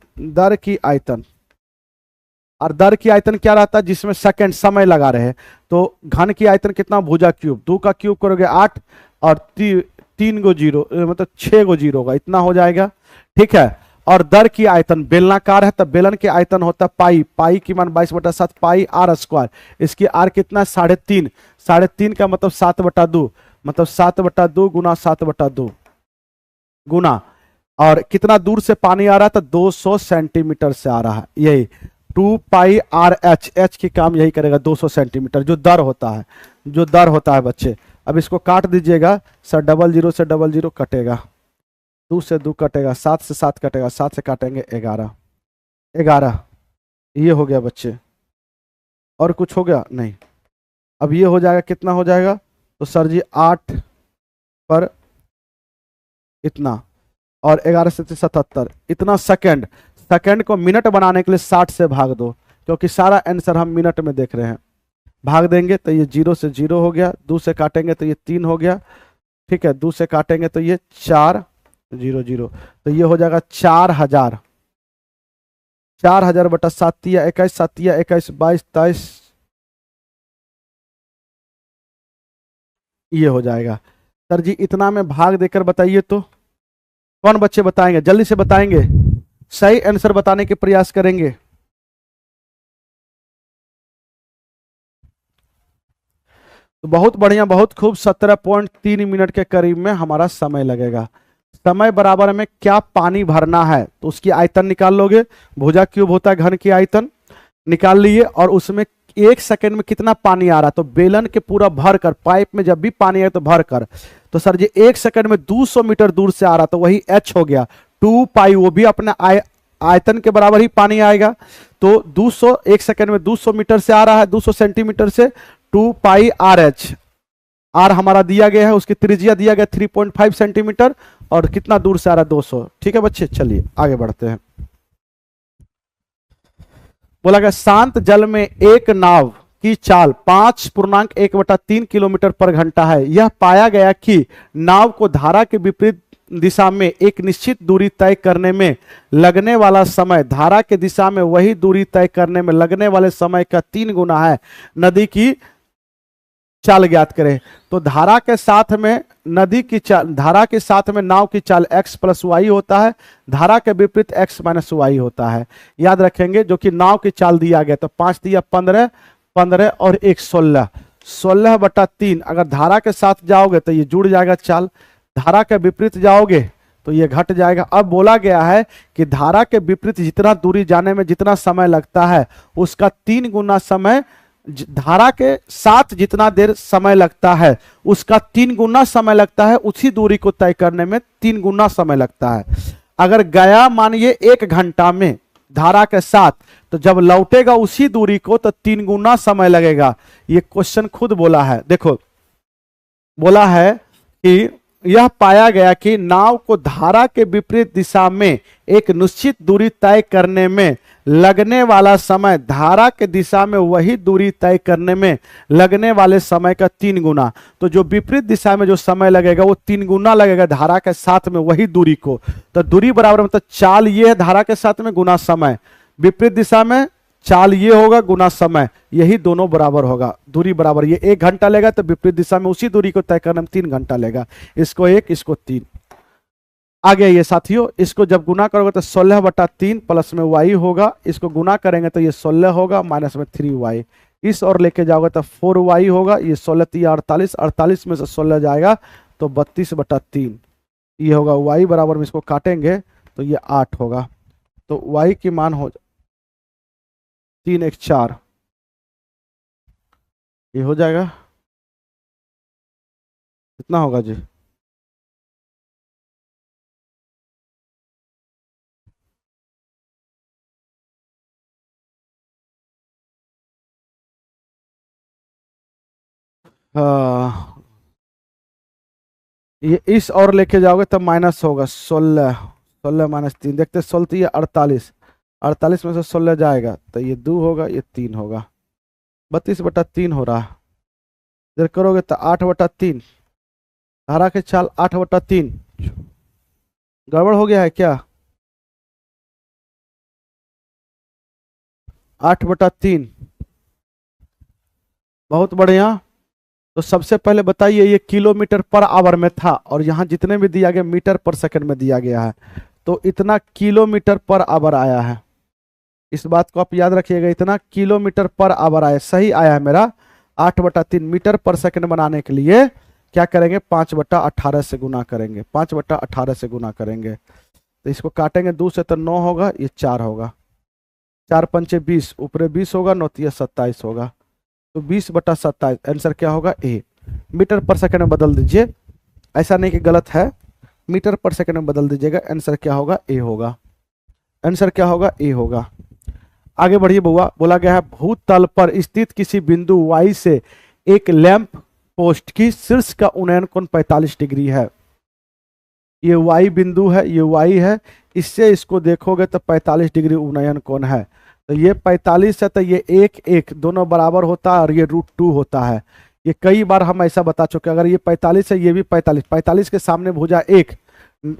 और दर की आयतन क्या रहता है, जिसमें सेकंड समय लगा रहे। तो घन की आयतन कितना, भुजा क्यूब, 2 का क्यूब करोगे 8 और 3 गो 0, मतलब 6 गो 0 होगा, इतना हो जाएगा, ठीक है। और दर की आयतन बेलनाकार है, तब बेलन की आयतन होता है पाई की मान 22/7 पाई r², इसकी r कितना 3.5, 3.5 का मतलब 7/2, मतलब 7/2 गुना 7/2 गुना, और कितना दूर से पानी आ रहा था, 200 सेंटीमीटर से आ रहा है, यही 2 पाई RH, H की काम यही करेगा, 200 सेंटीमीटर जो दर होता है, बच्चे। अब इसको काट दीजिएगा, सर 00 से 00 कटेगा, 2 से 2 कटेगा, 7 से 7 कटेगा, 7 से काटेंगे 11, ये हो गया बच्चे, और कुछ हो गया नहीं। अब ये हो जाएगा, कितना हो जाएगा, तो सर जी 8 पर इतना, और 11 से 77 इतना सेकंड। सेकंड को मिनट बनाने के लिए 60 से भाग दो, क्योंकि सारा आंसर हम मिनट में देख रहे हैं। भाग देंगे तो ये 0 से 0 हो गया, 2 से काटेंगे तो ये 3 हो गया, ठीक है, 2 से काटेंगे तो ये 4 0 0, तो ये हो जाएगा 4000, 4000 बटा 7 तिया 21, 7 तिया 21, 22 23, ये हो जाएगा। सर जी इतना में भाग देकर बताइए तो कौन बच्चे बताएंगे, जल्दी से बताएंगे, सही आंसर बताने के प्रयास करेंगे। तो बहुत बढ़िया, बहुत खूब, 17.3 मिनट के करीब में हमारा समय लगेगा। समय बराबर में क्या पानी भरना है, तो उसकी आयतन निकाल लोगे, भुजा क्यूब होता है घन की आयतन, निकाल लिए, और उसमें 1 सेकंड में कितना पानी आ रहा, तो बेलन के पूरा भर कर, पाइप में जब भी पानी आए तो भर कर, तो सर जी 1 सेकंड में 200 मीटर दूर से आ रहा, तो वही H हो गया, 2 पाई, वो भी अपने आयतन के बराबर ही पानी आएगा। तो 200 1 सेकंड में 200 मीटर से आ रहा है, 200 सेंटीमीटर से, 2 पाई RH, R हमारा दिया गया है, उसकी त्रिज्या दिया गया 3.5 सेंटीमीटर, और कितना दूर से आ रहा है 200, ठीक है बच्चे। चलिए आगे बढ़ते हैं। बोला गया शांत जल में एक नाव की चाल 5.1/3 किलोमीटर पर घंटा है। यह पाया गया कि नाव को धारा के विपरीत दिशा में एक निश्चित दूरी तय करने में लगने वाला समय धारा के दिशा में वही दूरी तय करने में लगने वाले समय का 3 गुना है। नदी की चाल ज्ञात करें। तो धारा के साथ में नदी की चाल, धारा के साथ में नाव की चाल x प्लस वाई होता है, धारा के विपरीत x माइनस वाई होता है। याद रखेंगे जो कि नाव की चाल दिया गया तो 5 दिया 15, 15 और 1 16, 16/3। अगर धारा के साथ जाओगे तो ये जुड़ जाएगा चाल, धारा के विपरीत जाओगे तो ये घट जाएगा। अब बोला गया है कि धारा के विपरीत जितना दूरी जाने में जितना समय लगता है उसका 3 गुना समय, धारा के साथ जितना देर समय लगता है उसका 3 गुना समय लगता है, उसी दूरी को तय करने में 3 गुना समय लगता है। अगर गया मानिए 1 घंटा में धारा के साथ, तो जब लौटेगा उसी दूरी को तो 3 गुना समय लगेगा। ये क्वेश्चन खुद बोला है, देखो बोला है कि यह पाया गया कि नाव को धारा के विपरीत दिशा में एक निश्चित दूरी तय करने में लगने वाला समय धारा के दिशा में वही दूरी तय करने में लगने वाले समय का 3 गुना। तो जो विपरीत दिशा में जो समय लगेगा वो 3 गुना लगेगा धारा के साथ में वही दूरी को। तो दूरी बराबर मतलब चाल ये है धारा के साथ में गुना समय, विपरीत दिशा में चाल ये होगा गुना समय, यही दोनों बराबर होगा। दूरी बराबर, ये 1 घंटा लेगा तो विपरीत दिशा में उसी दूरी को तय करने में 3 घंटा लेगा। इसको 1 इसको 3। आगे ये साथियों, इसको जब गुना करोगे तो 16/3 प्लस में y होगा, इसको गुना करेंगे तो ये 16 होगा माइनस में 3y, इस और लेके जाओगे तो 4y होगा। ये 16 3 48, 48 में से 16 जाएगा तो 32/3 ये होगा। y बराबर में इसको काटेंगे तो ये 8 होगा। तो y की मान हो 3 1 4, ये हो जाएगा। कितना होगा जी? ये इस और लेके जाओगे तब माइनस होगा 16, 16 माइनस 3, देखते 16 ये 48, 48 में से 16 जाएगा तो ये 2 होगा, ये 3 होगा। 32/3 हो रहा। इधर करोगे तो 8/3, धारा के चाल 8/3। गड़बड़ हो गया है क्या? 8/3, बहुत बढ़िया। तो सबसे पहले बताइए ये किलोमीटर पर आवर में था और यहाँ जितने भी दिया गया मीटर पर सेकंड में दिया गया है, तो इतना किलोमीटर पर आवर आया है। इस बात को आप याद रखिएगा, इतना किलोमीटर पर आवर आया, सही आया है मेरा। 8/3 मीटर पर सेकंड बनाने के लिए क्या करेंगे? 5/18 से गुना करेंगे, 5/18 से गुना करेंगे। तो इसको काटेंगे 2 से तो 9 होगा, ये 4 होगा। 4 पंचे 20, ऊपर 20 होगा, 9 तिया 27 होगा। तो 20/27 आंसर क्या होगा? ए। मीटर पर सेकंड में बदल दीजिए, ऐसा नहीं कि गलत है, मीटर पर सेकंड में बदल दीजिएगा। आंसर क्या होगा? ए होगा। आंसर क्या होगा? ए होगा। आगे बढ़िए बुआ। बोला गया है भूतल पर स्थित किसी बिंदु y से एक लैंप पोस्ट की शीर्ष का उन्नयन कोण 45 डिग्री है। ये y बिंदु है, ये y है, इससे इसको देखोगे तो 45 डिग्री उन्नयन कोण है। तो ये 45 है तो ये 1 1 दोनों बराबर होता है और ये √2 होता है। ये कई बार हम ऐसा बता चुके हैं। अगर ये 45 है ये भी 45, 45 के सामने भुजा 1,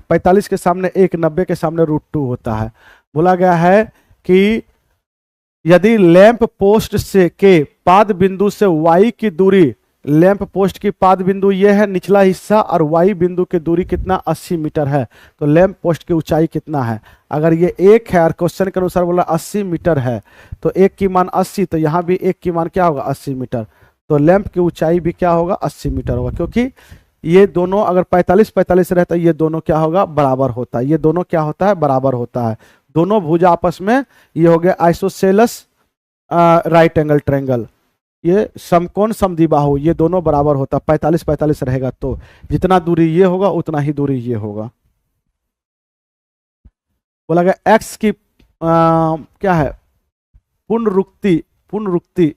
45 के सामने 1, 90 के सामने √2 होता है। बोला गया है कि यदि लैंप पोस्ट से के पाद बिंदु से y की दूरी, लैंप पोस्ट की पाद बिंदु ये है निचला हिस्सा और y बिंदु की दूरी कितना? 80 मीटर है। तो लैंप पोस्ट की ऊंचाई कितना है? अगर ये 1 है और क्वेश्चन के अनुसार बोला 80 मीटर है, तो 1 की मान 80, तो यहाँ भी 1 की मान क्या होगा? 80 मीटर। तो लैंप की ऊंचाई भी क्या होगा? 80 मीटर होगा, क्योंकि ये दोनों अगर 45-45 रहता है ये दोनों क्या होगा? बराबर होता है। ये दोनों क्या होता है? बराबर होता है। दोनों भुजा आपस में, ये हो गया आइसोसेलस राइट एंगल ट्रायंगल, ये समकोण समद्विबाहु, ये दोनों बराबर होता है। 45-45 रहेगा तो जितना दूरी ये होगा उतना ही दूरी ये होगा। बोला गया एक्स की क्या है? पुनरुक्ति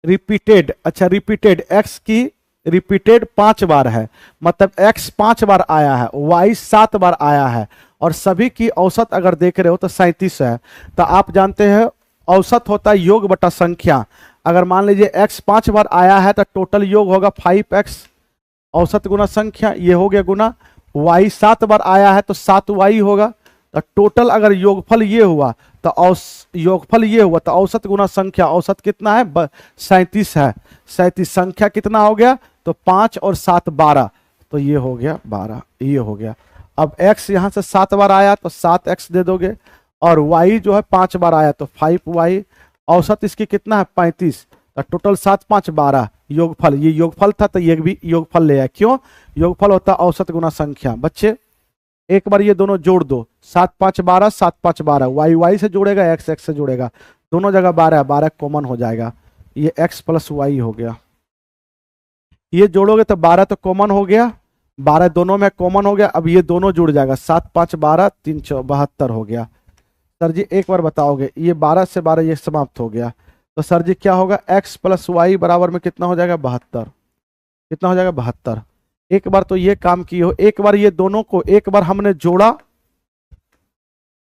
रिपीटेड, अच्छा रिपीटेड, एक्स की रिपीटेड 5 बार है, मतलब x 5 बार आया है, y 7 बार आया है, और सभी की औसत अगर देख रहे हो तो 37 है। तो आप जानते हैं औसत होता है योग बटा संख्या। अगर मान लीजिए x 5 बार आया है तो टोटल योग होगा 5x औसत गुना संख्या, ये हो गया गुना y 7 बार आया है तो 7y होगा। तो टोटल अगर योगफल ये हुआ तो योगफल ये हुआ तो औसत गुना संख्या, औसत कितना है 37 है। 37 संख्या कितना हो गया तो 5 और 7 12, तो ये हो गया 12, ये हो गया। अब x यहां से 7 बार आया तो 7x दे दोगे, और y जो है 5 बार आया तो 5y। औसत इसकी कितना है 35, तो टोटल 7 5 12 योगफल, ये योगफल था तो ये भी योगफल ले आए। क्यों, योगफल होता है औसत गुना संख्या। बच्चे एक बार ये दोनों जोड़ दो, 7 5 12, 7 5 12, y y से जोड़ेगा, x x से जोड़ेगा, दोनों जगह 12 12 कॉमन हो जाएगा, ये x प्लस y हो गया। ये जोड़ोगे तो 12 तो कॉमन हो गया, 12 दोनों में कॉमन हो गया। अब ये दोनों जुड़ जाएगा, 7 5 12, 3 72 हो गया। सर जी एक बार बताओगे, ये 12 से 12 ये समाप्त हो गया, तो सर जी क्या होगा, x प्लस वाई बराबर में कितना हो जाएगा 72, कितना हो जाएगा 72। एक बार तो ये काम किए हो, एक बार ये दोनों को एक बार हमने जोड़ा,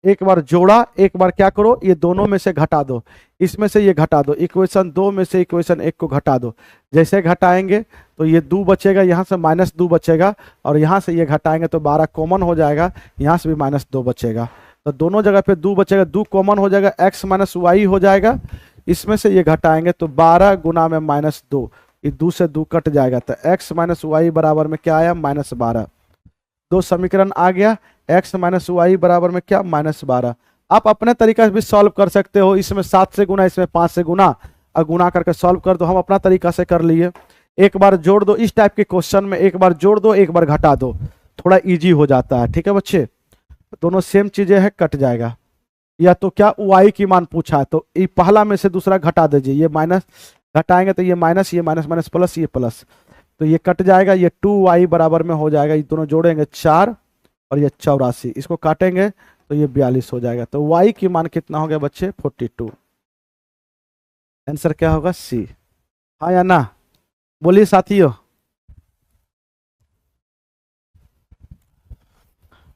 एक बार जोड़ा, एक बार क्या करो ये दोनों में से घटा दो, इसमें से ये घटा दो, इक्वेशन 2 में से इक्वेशन 1 को घटा दो। जैसे घटाएंगे तो ये 2 बचेगा, यहाँ से -2 बचेगा, और यहाँ से ये घटाएंगे तो 12 कॉमन हो जाएगा, यहाँ से भी -2 बचेगा, तो दोनों जगह पे 2 बचेगा, 2 कॉमन हो जाएगा, x माइनस वाई हो जाएगा। इसमें से ये घटाएंगे तो 12 गुना में -2, ये 2 से 2 कट जाएगा, तो x माइनस वाई बराबर में क्या आया -12। दो समीकरण आ गया, x माइनस वाई बराबर में क्या -12। आप अपने तरीका से भी सॉल्व कर सकते हो, इसमें 7 से गुना, इसमें 5 से गुना, और गुना करके सॉल्व कर दो। हम अपना तरीका से कर लिए, एक बार जोड़ दो, इस टाइप के क्वेश्चन में एक बार जोड़ दो, एक बार घटा दो, थोड़ा इजी हो जाता है। ठीक है बच्चे, दोनों सेम चीजें हैं, कट जाएगा। या तो क्या y की मान पूछा है तो ये पहला में से दूसरा घटा दीजिए, ये माइनस घटाएंगे तो ये माइनस, ये माइनस माइनस प्लस, ये प्लस, तो ये कट जाएगा, ये 2y बराबर में हो जाएगा, ये दोनों जोड़ेंगे 4 और ये 84, इसको काटेंगे तो ये 42 हो जाएगा। तो y की मान कितना हो गया बच्चे 42। आंसर क्या होगा सी, हाँ या ना, बोलिए साथियों।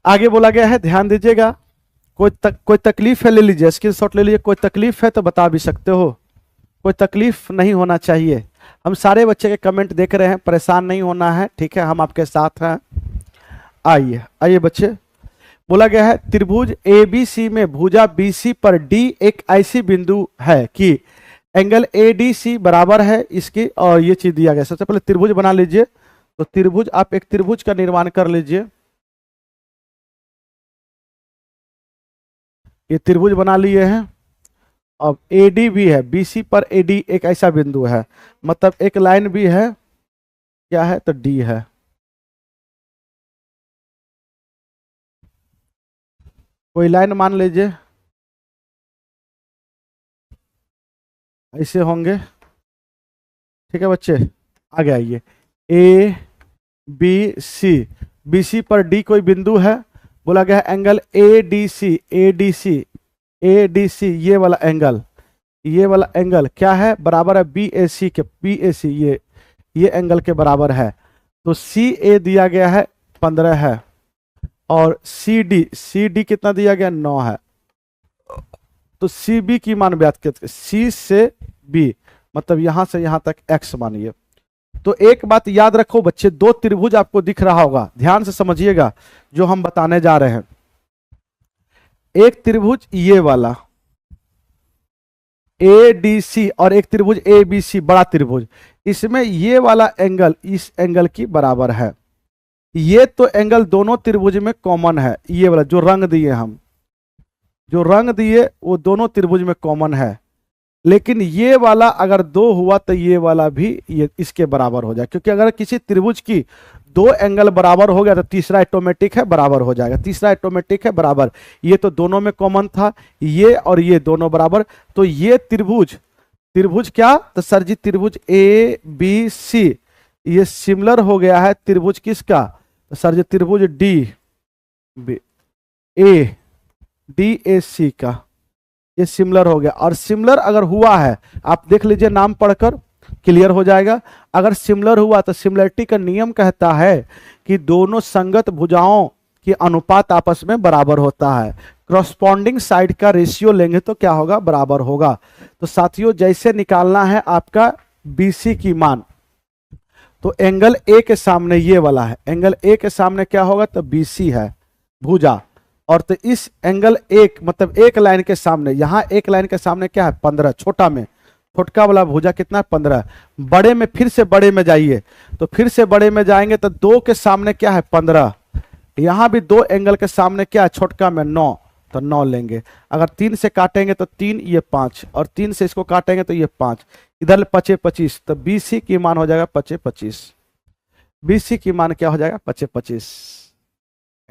आगे बोला गया है, ध्यान दीजिएगा, कोई तकलीफ है ले लीजिए, स्क्रीनशॉट ले लीजिए, कोई तकलीफ है तो बता भी सकते हो, कोई तकलीफ नहीं होना चाहिए। हम सारे बच्चे के कमेंट देख रहे हैं, परेशान नहीं होना है, ठीक है, हम आपके साथ हैं। आइए आइए बच्चे, बोला गया है त्रिभुज ABC में भुजा BC पर D एक ऐसी बिंदु है कि एंगल ADC बराबर है इसकी, और ये चीज दिया गया। सबसे पहले त्रिभुज बना लीजिए, तो त्रिभुज, आप एक त्रिभुज का निर्माण कर लीजिए। ये त्रिभुज बना लिए हैं, अब AD भी है, BC पर AD एक ऐसा बिंदु है, मतलब एक लाइन भी है, क्या है तो D है। कोई लाइन मान लीजिए, ऐसे होंगे, ठीक है बच्चे। आगे आइए, ABC, BC पर D कोई बिंदु है, बोला गया है एंगल ADC ये वाला एंगल क्या है, बराबर है BAC के, BAC ये एंगल के बराबर है। तो CA दिया गया है 15 है, और CD कितना दिया गया 9 है। तो CB की मान ज्ञात करते, C से B मतलब यहां से यहां तक x मानिए। तो एक बात याद रखो बच्चे, दो त्रिभुज आपको दिख रहा होगा, ध्यान से समझिएगा जो हम बताने जा रहे हैं। एक त्रिभुज ये वाला ADC और एक त्रिभुज ABC बड़ा त्रिभुज, इसमें ये वाला एंगल इस एंगल की बराबर है। ये तो एंगल दोनों त्रिभुज में कॉमन है, ये वाला जो रंग दिए हम, जो रंग दिए वो दोनों त्रिभुज में कॉमन है। लेकिन ये वाला अगर 2 हुआ तो ये वाला भी ये इसके बराबर हो जाए, क्योंकि अगर किसी त्रिभुज की 2 एंगल बराबर हो गया तो तीसरा ऑटोमेटिक है बराबर हो जाएगा, तीसरा ऑटोमेटिक है बराबर। ये तो दोनों में कॉमन था, ये और ये दोनों बराबर, तो ये त्रिभुज क्या, तो सर जी त्रिभुज ABC ये सिमिलर हो गया है त्रिभुज किसका, तो सर जी त्रिभुज DAC का, ये सिमिलर हो गया। और सिमिलर अगर हुआ है, आप देख लीजिए नाम पढ़कर क्लियर हो जाएगा। अगर सिमिलर हुआ तो सिमिलरिटी का नियम कहता है कि दोनों संगत भुजाओं की अनुपात आपस में बराबर होता है, क्रॉसपॉन्डिंग साइड का रेशियो लेंगे तो क्या होगा, बराबर होगा। तो साथियों जैसे निकालना है आपका BC की मान, तो एंगल ए के सामने ये वाला है, एंगल ए के सामने क्या होगा, तो BC है भुजा। और तो इस एंगल एक मतलब एक लाइन के सामने, यहां एक लाइन के सामने क्या है 15, छोटा में छोटका वाला भुजा कितना है 15। बड़े में फिर से बड़े में जाइए, तो फिर से बड़े में जाएंगे तो 2 के सामने क्या है 15। यहां भी 2 एंगल के सामने क्या है छोटका में 9, तो 9 लेंगे। अगर 3 से काटेंगे तो 3, ये 5, और 3 से इसको काटेंगे तो ये 5, इधर 5 25, तो BC की मान हो जाएगा 5 25। BC की मान क्या हो जाएगा 5 25।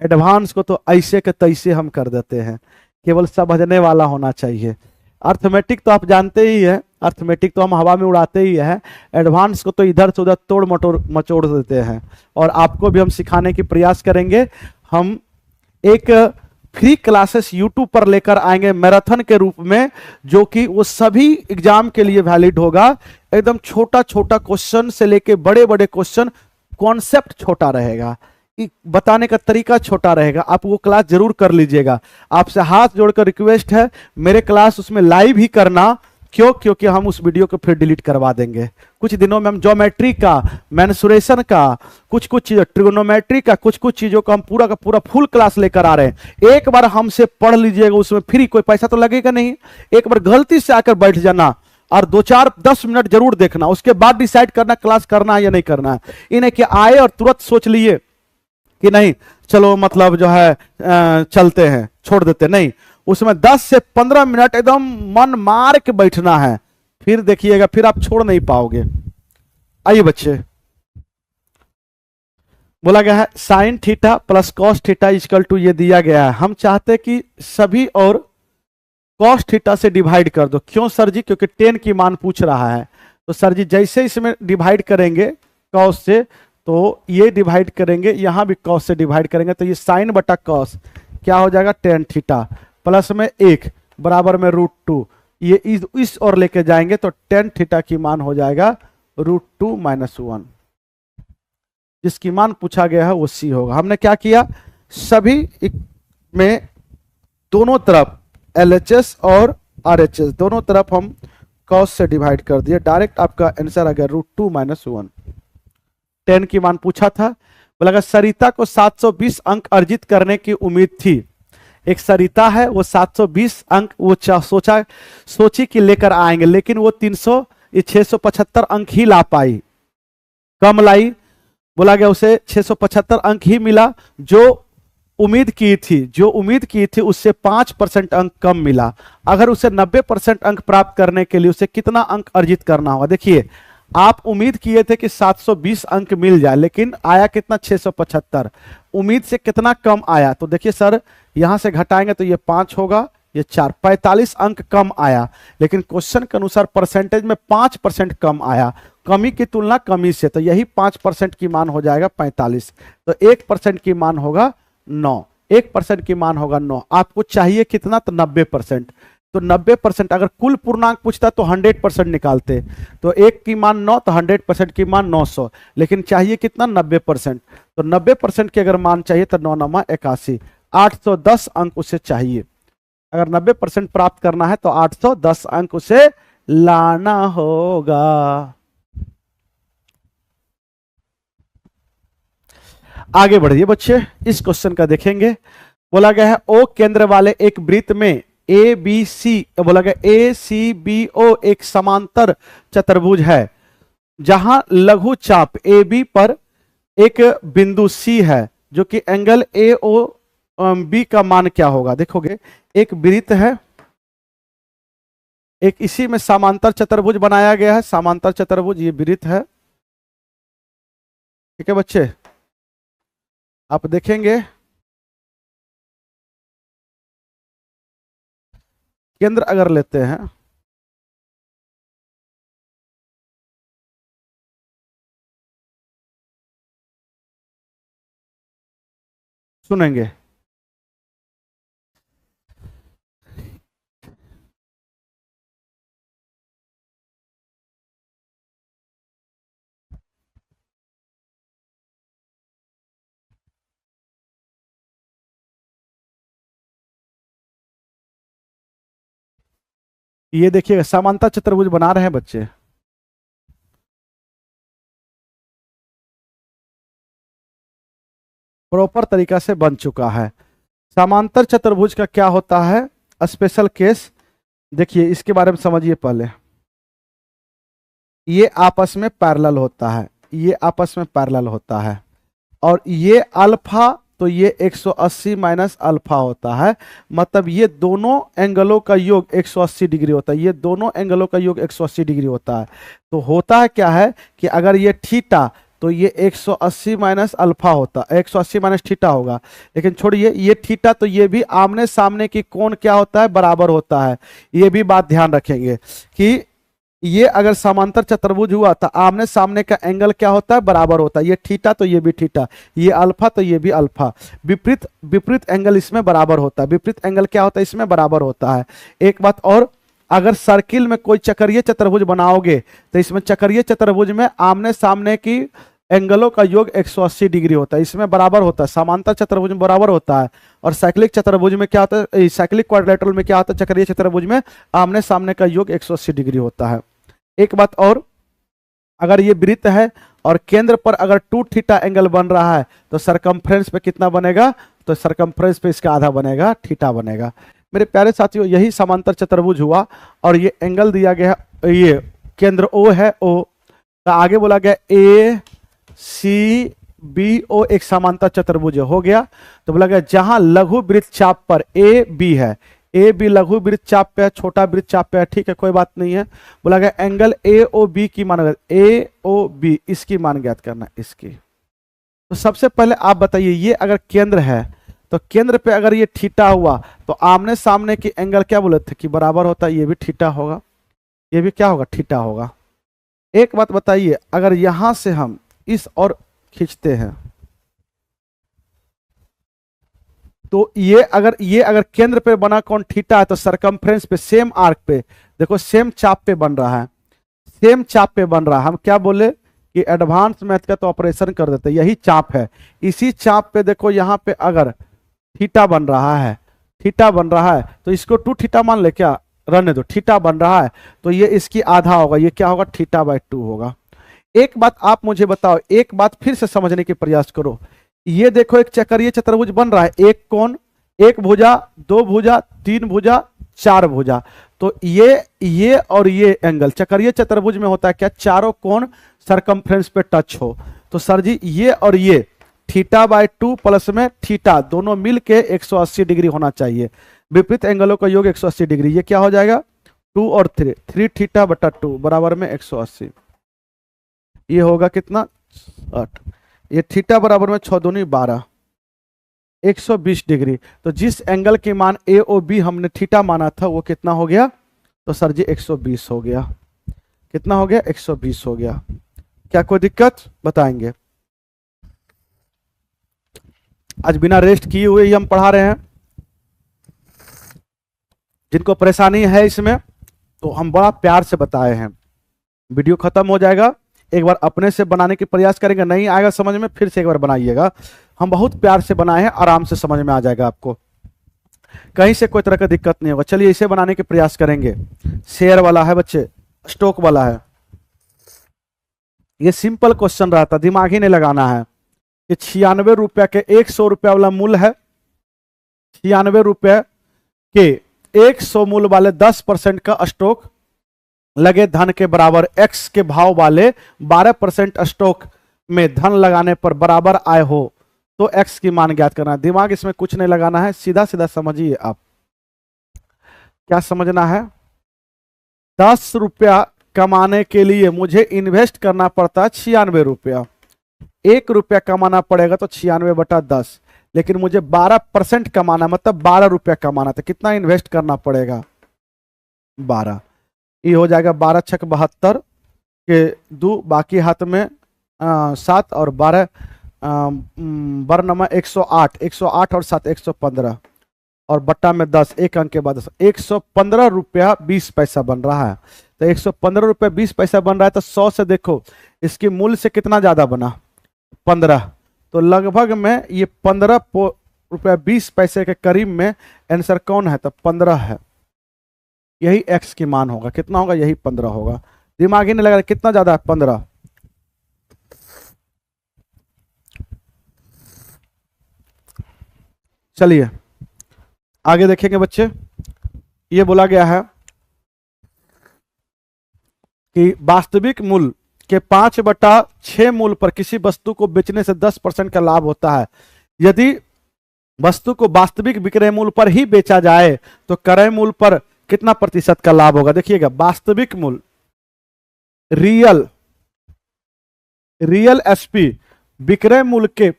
एडवांस को तो ऐसे के तैसे हम कर देते हैं, केवल समझने वाला होना चाहिए। अर्थमेटिक तो आप जानते ही हैं, अर्थमेटिक तो हम हवा में उड़ाते ही हैं, एडवांस को तो इधर से उधर तोड़ मचोड़ देते हैं। और आपको भी हम सिखाने की प्रयास करेंगे। हम एक फ्री क्लासेस यूट्यूब पर लेकर आएंगे मैराथन के रूप में, जो कि वो सभी एग्जाम के लिए वैलिड होगा। एकदम छोटा छोटा क्वेश्चन से लेके बड़े बड़े क्वेश्चन, कॉन्सेप्ट छोटा रहेगा, बताने का तरीका छोटा रहेगा। आप वो क्लास जरूर कर लीजिएगा। आपसे हाथ जोड़कर रिक्वेस्ट है, मेरे क्लास उसमें लाइव ही करना। क्यों? क्योंकि हम उस वीडियो को फिर डिलीट करवा देंगे। कुछ दिनों में हम ज्योमेट्री का, मेंसुरेशन का, कुछ चीजों, ट्रिगोनोमेट्री का, कुछ चीजों का हम पूरा का पूरा फुल क्लास लेकर आ रहे हैं। एक बार हमसे पढ़ लीजिएगा, उसमें फ्री, कोई पैसा तो लगेगा नहीं। एक बार गलती से आकर बैठ जाना और 2-4-10 मिनट जरूर देखना, उसके बाद डिसाइड करना क्लास करना है या नहीं करना है। इन्हें कि आए और तुरंत सोच लिए कि नहीं चलो मतलब जो है चलते हैं, छोड़ देते, नहीं। उसमें 10 से 15 मिनट एकदम मन मार के बैठना है, फिर देखिएगा, फिर आप छोड़ नहीं पाओगे। आइए बच्चे, बोला गया है sine theta plus cos theta equal to, ये दिया गया है। हम चाहते कि सभी और कॉस थीटा से डिवाइड कर दो। क्यों सर जी? क्योंकि 10 की मान पूछ रहा है। तो सर जी जैसे इसमें डिवाइड करेंगे कॉस से, तो ये डिवाइड करेंगे, यहां भी कॉस से डिवाइड करेंगे, तो ये साइन बटा कॉस क्या हो जाएगा tan थीटा, प्लस में 1 बराबर में √2। ये इस और लेके जाएंगे तो tan थीटा की मान हो जाएगा √2 - 1। जिसकी मान पूछा गया है वो C होगा। हमने क्या किया, सभी में दोनों तरफ LHS और RHS दोनों तरफ हम कॉस से डिवाइड कर दिए। डायरेक्ट आपका आंसर आ गया √2 - 1। 10 की मान पूछा था। बोला सरिता को 720 अंक अर्जित करने की उम्मीद थी। एक सरिता है, वो 720 अंक वो सोची कि लेकर आएंगे, लेकिन वो 675 अंक ही ला पाई, कम लाई। बोला गया उसे 675 अंक ही मिला। जो उम्मीद की थी उससे 5% अंक कम मिला। अगर उसे 90% अंक प्राप्त करने के लिए उसे कितना अंक अर्जित करना होगा? देखिए, आप उम्मीद किए थे कि 720 अंक मिल जाए, लेकिन आया कितना 675। उम्मीद से कितना कम आया? तो देखिए सर, यहां से घटाएंगे तो ये 5 होगा, ये 4, 45 अंक कम आया। लेकिन क्वेश्चन के अनुसार परसेंटेज में 5% कम आया, कमी की तुलना कमी से, तो यही 5% की मान हो जाएगा 45। तो 1% की मान होगा 9, 1% की मान होगा 9। आपको चाहिए कितना? तो 90%। तो 90%, अगर कुल पूर्णांक पूछता तो 100% निकालते। तो 1 की मान 9, तो 100% की मान 900, लेकिन चाहिए कितना? 90%। तो 90% की अगर मान चाहिए तो 9 9 81, 810 अंक उसे चाहिए। अगर 90% प्राप्त करना है तो 810 अंक उसे लाना होगा। आगे बढ़िए बच्चे, इस क्वेश्चन का देखेंगे। बोला गया है ओ केंद्र वाले एक वृत्त में ABC, बोला गया ACBO एक समांतर चतुर्भुज है, जहां लघु चाप AB पर एक बिंदु C है, जो कि एंगल AOB का मान क्या होगा? देखोगे, एक वृत्त है, एक इसी में समांतर चतुर्भुज बनाया गया है, समांतर चतुर्भुज, ये वृत्त है। ठीक है बच्चे, आप देखेंगे केंद्र अगर लेते हैं, सुनेंगे, ये देखिएगा समांतर चतुर्भुज बना रहे हैं बच्चे। प्रॉपर तरीका से बन चुका है। समांतर चतुर्भुज का क्या होता है स्पेशल केस, देखिए इसके बारे में समझिए पहले। ये आपस में पैरेलल होता है, ये आपस में पैरेलल होता है, और ये अल्फा तो ये 180 माइनस अल्फा होता है, मतलब ये दोनों एंगलों का योग 180 डिग्री होता है, ये दोनों एंगलों का योग 180 डिग्री होता है। तो होता है क्या है कि अगर ये थीटा तो ये 180 माइनस अल्फा होता, 180 माइनस थीटा होगा। लेकिन छोड़िए ये थीटा, तो ये भी आमने सामने की कोण क्या होता है बराबर होता है। ये भी बात ध्यान रखेंगे कि ये अगर समांतर चतुर्भुज हुआ तो आमने सामने का एंगल क्या होता है बराबर होता है। ये थीटा तो ये भी थीटा, ये अल्फा तो ये भी अल्फा, विपरीत विपरीत एंगल इसमें बराबर होता है। विपरीत एंगल क्या होता है इसमें बराबर होता है। एक बात और, अगर सर्किल में कोई चक्रीय चतुर्भुज बनाओगे तो इसमें चक्रीय चतुर्भुज में आमने सामने की एंगलों का योग 180 डिग्री होता है, इसमें बराबर होता है। समांतर चतुर्भुज में बराबर होता है। और साइक्लिक चतुर्भुज में क्या होता है, साइक्लिक क्वाड्रिलेटरल में क्या होता है, चक्रीय चतुर्भुज में आमने सामने का योग 180 डिग्री होता है। एक बात और, अगर ये वृत्त है और केंद्र पर अगर 2 थीटा एंगल बन रहा है तो सरकमफ्रेंस पे कितना बनेगा, तो सरकमफ्रेंस पे इसका आधा बनेगा, थीटा बनेगा। मेरे प्यारे साथियों यही समांतर चतुर्भुज हुआ, और ये एंगल दिया गया, ये केंद्र O है, O का आगे बोला गया ए सी बी ओ एक समांतर चतुर्भुज हो गया। तो बोला गया जहां लघु वृत्त चाप पर ए बी है, ए बी लघु वृत्त चाप पे है, छोटा वृत्त चाप पे है, ठीक है कोई बात नहीं है। बोला गया एंगल ए ओ बी की मान, ए ओ बी इसकी मान ज्ञात करना इसकी। तो सबसे पहले आप बताइए, ये अगर केंद्र है तो केंद्र पे अगर ये थीटा हुआ तो आमने सामने की एंगल क्या बोले थे कि बराबर होता है, ये भी थीटा होगा, ये भी क्या होगा थीटा होगा। एक बात बताइए, अगर यहां से हम इस और खींचते हैं तो ये अगर केंद्र पे बना कौन थीटा है तो सरकमफ्रेंस पे सेम आर्क पे देखो सेम चाप पे बन रहा है, सेम चाप पे बन रहा है। हम क्या बोले कि एडवांस मैथ का तो ऑपरेशन कर देते, यही चाप है। इसी चाप पे देखो यहां पे अगर थीटा बन रहा है, थीटा बन रहा है तो इसको 2 थीटा मान ले, क्या रहने दो, थीटा बन रहा है तो ये इसकी आधा होगा, ये क्या होगा थीटा बाई 2 होगा। एक बात आप मुझे बताओ, एक बात फिर से समझने के प्रयास करो। ये देखो एक चक्रीय चतुर्भुज बन रहा है, एक कोण, एक भुजा, 2 भुजा, 3 भुजा, 4 भुजा। तो ये और ये एंगल चक्रीय चतुर्भुज में होता है क्या, चारों कोण सरकमफ्रेंस पे टच हो। तो सर जी ये और ये थीटा बाई 2 प्लस में थीटा दोनों मिल के 180 डिग्री होना चाहिए। विपरीत एंगलों का योग 180 डिग्री, ये क्या हो जाएगा 2 और 3 थीटा बटा 2 बराबर में 180। ये होगा कितना 8, ये थीटा बराबर में 6 दूनी 12, 120 डिग्री। तो जिस एंगल की मान ए ओ बी हमने थीटा माना था वो कितना हो गया, तो सर जी 120 हो गया। कितना हो गया 120 हो गया। क्या कोई दिक्कत बताएंगे? आज बिना रेस्ट किए हुए ही हम पढ़ा रहे हैं। जिनको परेशानी है इसमें तो हम बड़ा प्यार से बताए हैं। वीडियो खत्म हो जाएगा, एक बार अपने से बनाने की प्रयास करेंगे, नहीं आएगा समझ में फिर से एक बार बनाइएगा। हम बहुत प्यार से बनाए हैं, आराम से समझ में आ जाएगा आपको, कहीं से कोई तरह का दिक्कत नहीं होगा। चलिए इसे बनाने के प्रयास करेंगे। शेयर वाला है बच्चे, स्टॉक वाला है। ये सिंपल क्वेश्चन रहता, दिमाग ही नहीं लगाना है। ये 96 रुपया के 100 रुपया वाला मूल है, 96 रुपये के 100 मूल वाले 10% का स्टॉक लगे धन के बराबर x के भाव वाले 12% स्टॉक में धन लगाने पर बराबर आय हो तो x की मान ज्ञात करना है। दिमाग इसमें कुछ नहीं लगाना है, सीधा सीधा समझिए आप। क्या समझना है, 10 रुपया कमाने के लिए मुझे इन्वेस्ट करना पड़ता है 96 रुपया। 1 रुपया कमाना पड़ेगा तो 96 बटा 10, लेकिन मुझे 12% कमाना मतलब 12 रुपया कमाना, तो कितना इन्वेस्ट करना पड़ेगा 12। ये हो जाएगा 12 छक 72 के 2, बाकी हाथ में 7 और 12 बरनमा 108, 108 और 7 115 और बट्टा में 10, एक अंक के बाद 115 रुपया 20 पैसा बन रहा है। तो 115 रुपया 20 पैसा बन रहा है, तो 100 से देखो इसकी मूल्य से कितना ज्यादा बना 15, तो लगभग में ये 15 रुपया 20 पैसे के करीब में आंसर कौन है, तो 15 है। यही x की मान होगा, कितना होगा यही 15 होगा। दिमाग ही नहीं लगा कितना ज्यादा है 15। चलिए आगे देखेंगे बच्चे। ये बोला गया है कि वास्तविक मूल्य के 5/6 मूल्य पर किसी वस्तु को बेचने से 10% का लाभ होता है। यदि वस्तु को वास्तविक विक्रय मूल्य पर ही बेचा जाए तो क्रय मूल्य पर कितना प्रतिशत का लाभ होगा? देखिएगा, वास्तविक मूल्य रियल एसपी विक्रय मूल्य के,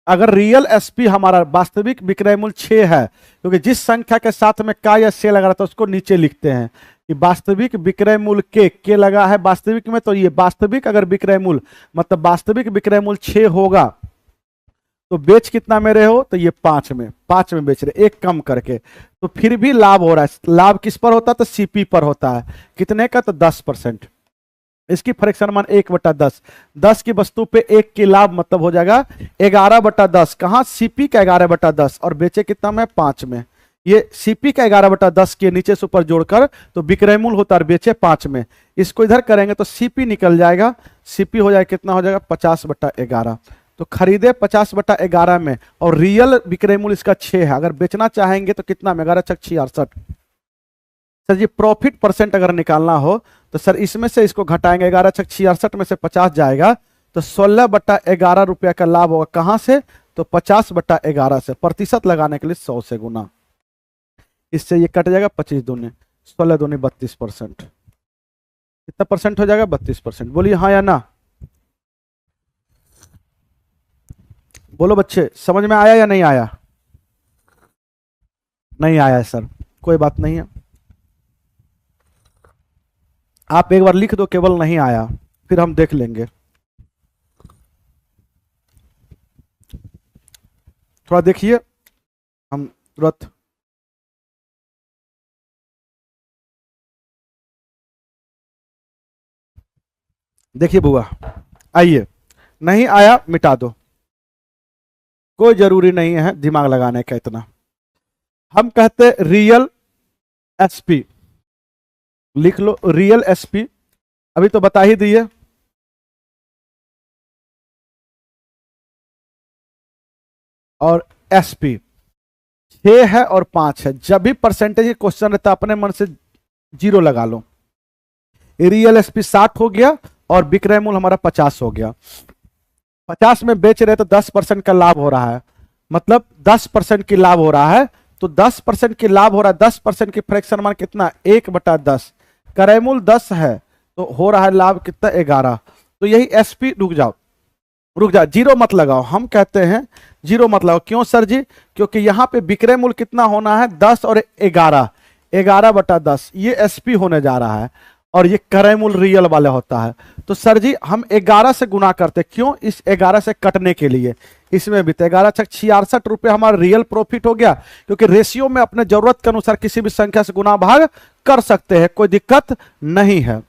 अगर रियल एसपी हमारा वास्तविक विक्रय मूल्य 6 है, क्योंकि जिस संख्या के साथ में का या से लगा रहता है उसको नीचे लिखते हैं कि वास्तविक विक्रय मूल्य के लगा है वास्तविक में, तो ये वास्तविक अगर विक्रय मूल्य मतलब वास्तविक विक्रय मूल्य 6 होगा तो बेच कितना में रहे हो? तो ये 5 में बेच रहे, एक कम करके, तो फिर भी लाभ हो रहा है। लाभ किस पर होता है? तो सीपी पर होता है। कितने का? तो 10%। इसकी फ्रैक्शन मान 1/10। 10 की वस्तु पे 1 की लाभ मतलब हो जाएगा 11/10। कहां? सीपी का 11/10 और बेचे कितना में? 5 में। ये सीपी का 11/10 के नीचे से ऊपर जोड़कर तो विक्रय मूल्य होता है, बेचे 5 में। इसको इधर करेंगे तो सीपी निकल जाएगा। सीपी हो जाएगा कितना? हो जाएगा 50/11। तो खरीदे 50/11 में और रियल विक्रय मूल्य इसका 6 है। अगर बेचना चाहेंगे तो कितना में? 11×6 = 68। सर जी प्रॉफिट परसेंट अगर निकालना हो तो सर इसमें से इसको घटाएंगे, 11×6 = 68 में से 50 जाएगा तो 16/11 रुपया का लाभ होगा। कहां से? तो 50/11 से। प्रतिशत लगाने के लिए 100 से गुना, इससे ये कट जाएगा 25 दूनी 16 दूनी 32%। कितना परसेंट हो जाएगा? 32%। बोलिए हाँ या ना। बोलो बच्चे, समझ में आया या नहीं आया? नहीं आया है सर, कोई बात नहीं है, आप एक बार लिख दो केवल नहीं आया, फिर हम देख लेंगे। थोड़ा देखिए, हम तुरंत देखिए बुआ, आइए, नहीं आया मिटा दो, कोई जरूरी नहीं है दिमाग लगाने का इतना। हम कहते रियल एसपी, लिख लो रियल एसपी, अभी तो बता ही दिए। और एसपी 6 है और 5 है। जब भी परसेंटेज क्वेश्चन रहता है अपने मन से 0 लगा लो। रियल एसपी 60 हो गया और विक्रय मूल्य हमारा 50 हो गया। 50 में बेच रहे तो 10% का लाभ हो रहा है, मतलब 10% की लाभ हो रहा है। तो 10% की लाभ हो रहा है, 10% की फ्रैक्शन मान कितना? 1/10। क्रय मूल्य 10 है तो हो रहा है लाभ कितना? 11। तो यही एसपी, रुक जाओ 0 मत लगाओ। हम कहते हैं 0 मत लगाओ। क्यों सर जी? क्योंकि यहां पे विक्रय मूल्य कितना होना है? 10 और 11, 11/10 ये एसपी होने जा रहा है और ये क्रय मूल्य रियल वाला होता है। तो सर जी हम 11 से गुना करते, क्यों? इस 11 से कटने के लिए। इसमें भी तो 11×6 = 66 हमारा रियल प्रॉफिट हो गया, क्योंकि रेशियो में अपने जरूरत के अनुसार किसी भी संख्या से गुना भाग कर सकते हैं, कोई दिक्कत नहीं है।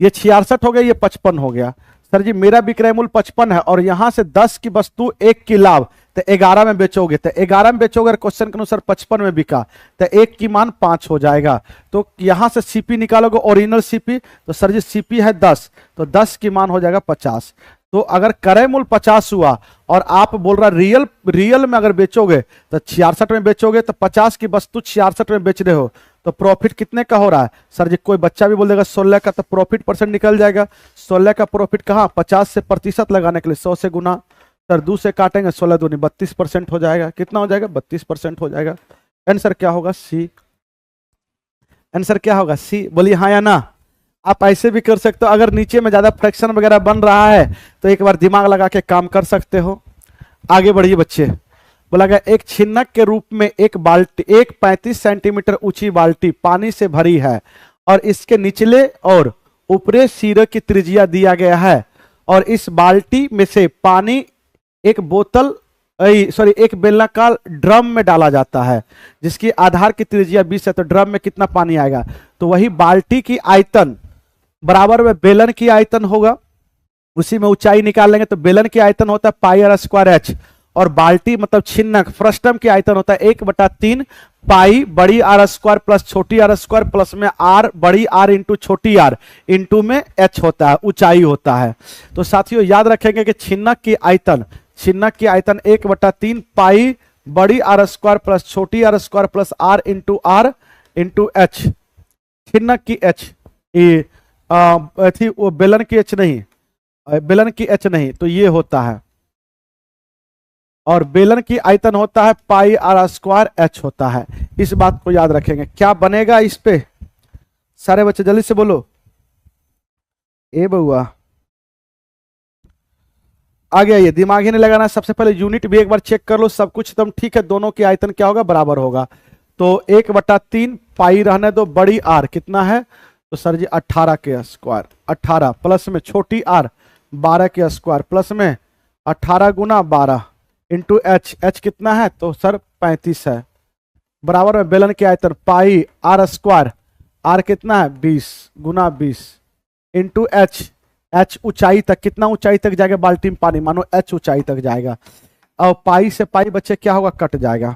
ये 66 हो गया, ये 55 हो गया। सर जी मेरा विक्रय मूल्य 55 है और यहां से 10 की वस्तु 1 की लाभ, तो 11 में बेचोगे, तो 11 में बेचोगे, क्वेश्चन के अनुसार 55 में बिका तो 1 की मान 5 हो जाएगा। तो यहां से सीपी निकालोगे, ओरिजिनल सीपी, तो सर जी सीपी है 10, तो 10 की मान हो जाएगा 50। तो अगर क्रय मूल्य 50 हुआ और आप बोल रहा रियल में अगर बेचोगे तो 66 में बेचोगे, तो 50 की वस्तु 66 में बेच रहे हो, तो प्रॉफिट कितने का हो रहा है? सर जी कोई बच्चा भी बोल देगा 16 का, तो प्रॉफिट परसेंट निकल जाएगा। 16 का प्रॉफिट कहाँ? 50 से प्रतिशत लगाने के लिए 100 से गुना, सर 2 से काटेंगे, 16 दूनी 32% हो जाएगा। कितना हो जाएगा? 32% हो जाएगा। आंसर क्या होगा? सी। आंसर क्या होगा? सी। बोलिए हाँ या ना। आप ऐसे भी कर सकते हो, अगर नीचे में ज्यादा फ्रैक्शन वगैरह बन रहा है तो एक बार दिमाग लगा के काम कर सकते हो। आगे बढ़िए बच्चे। बोला गया एक छिन्नक के रूप में एक 35 सेंटीमीटर ऊंची बाल्टी पानी से भरी है और इसके निचले और ऊपरी सिरे की त्रिज्या दिया गया है, और इस बाल्टी में से पानी एक बेलनाकार ड्रम में डाला जाता है जिसकी आधार की त्रिज्या 20 है। तो ड्रम में कितना पानी आएगा? तो वही बाल्टी की आयतन बराबर में बेलन की आयतन होगा, उसी में ऊंचाई निकाल लेंगे तो बेलन की आयतन होता है πr²h और बाल्टी मतलब छिन्नक फ्रस्टम की आयतन होता है 1/3 पाई बड़ी r² प्लस छोटी r² प्लस में r बड़ी r इंटू छोटी r इंटू में h होता है, ऊंचाई होता है। तो साथियों याद रखेंगे कि छिन्नक की आयतन 1/3 पाई बड़ी आर स्क्वायर प्लस छोटी R square plus R into H, छिन्नक की एच, थी वो बेलन की एच नहीं, बेलन की एच नहीं, तो ये होता है, और बेलन की आयतन होता है पाई आर स्क्वायर एच होता है। इस बात को याद रखेंगे। क्या बनेगा इस पे, सारे बच्चे जल्दी से बोलो। ए बउआ आगे आइए, दिमाग ही नहीं लगाना। सबसे पहले यूनिट भी एक बार चेक कर लो, सब कुछ एकदम ठीक है, दोनों की आयतन क्या होगा, बराबर होगा। तो 1/3 पाई रहने दो, बड़ी आर कितना है, तो सर जी 18 के स्क्वायर, 18 प्लस में छोटी आर 12 के स्क्वायर प्लस में 18 गुना 12 इंटू एच, एच कितना है, तो सर 35 है, बराबर में बेलन की आयतन पाई आर स्क्वायर, आर कितना है 20 गुना 20 इंटू एच, एच ऊंचाई तक, कितना ऊंचाई तक जाएगा बाल्टी में पानी, मानो एच ऊंचाई तक जाएगा। और पाई से पाई बच्चे क्या होगा, कट जाएगा।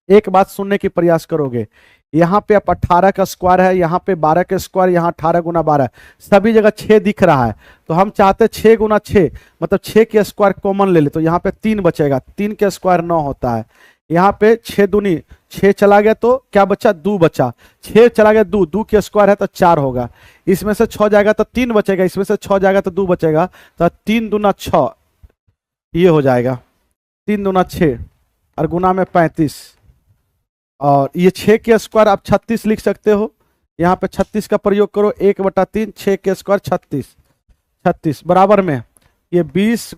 एक बात सुनने की प्रयास करोगे, यहाँ पे आप 18 का स्क्वायर है, यहाँ पे 12 का स्क्वायर, यहाँ 18 गुना 12, सभी जगह 6 दिख रहा है, तो हम चाहते 6 गुना 6 मतलब 6 के स्क्वायर कॉमन ले ले, तो यहाँ पे 3 बचेगा, 3 के स्क्वायर 9 होता है, यहाँ पे 6 दूनी 6 चला गया तो क्या बचा, 2 बचा, 6 चला गया 2, 2 के स्क्वायर है तो 4 होगा, इसमें से 6 जाएगा तो 3 बचेगा, इसमें से 6 जाएगा तो 2 बचेगा, तो 3 दूना 6 ये हो जाएगा, 3 दूना 6 और गुना में 35, और ये 6 के स्क्वायर आप 36 लिख सकते हो, यहाँ पे 36 का प्रयोग करो, 1/3 6 के स्क्वायर 36 बराबर में ये 20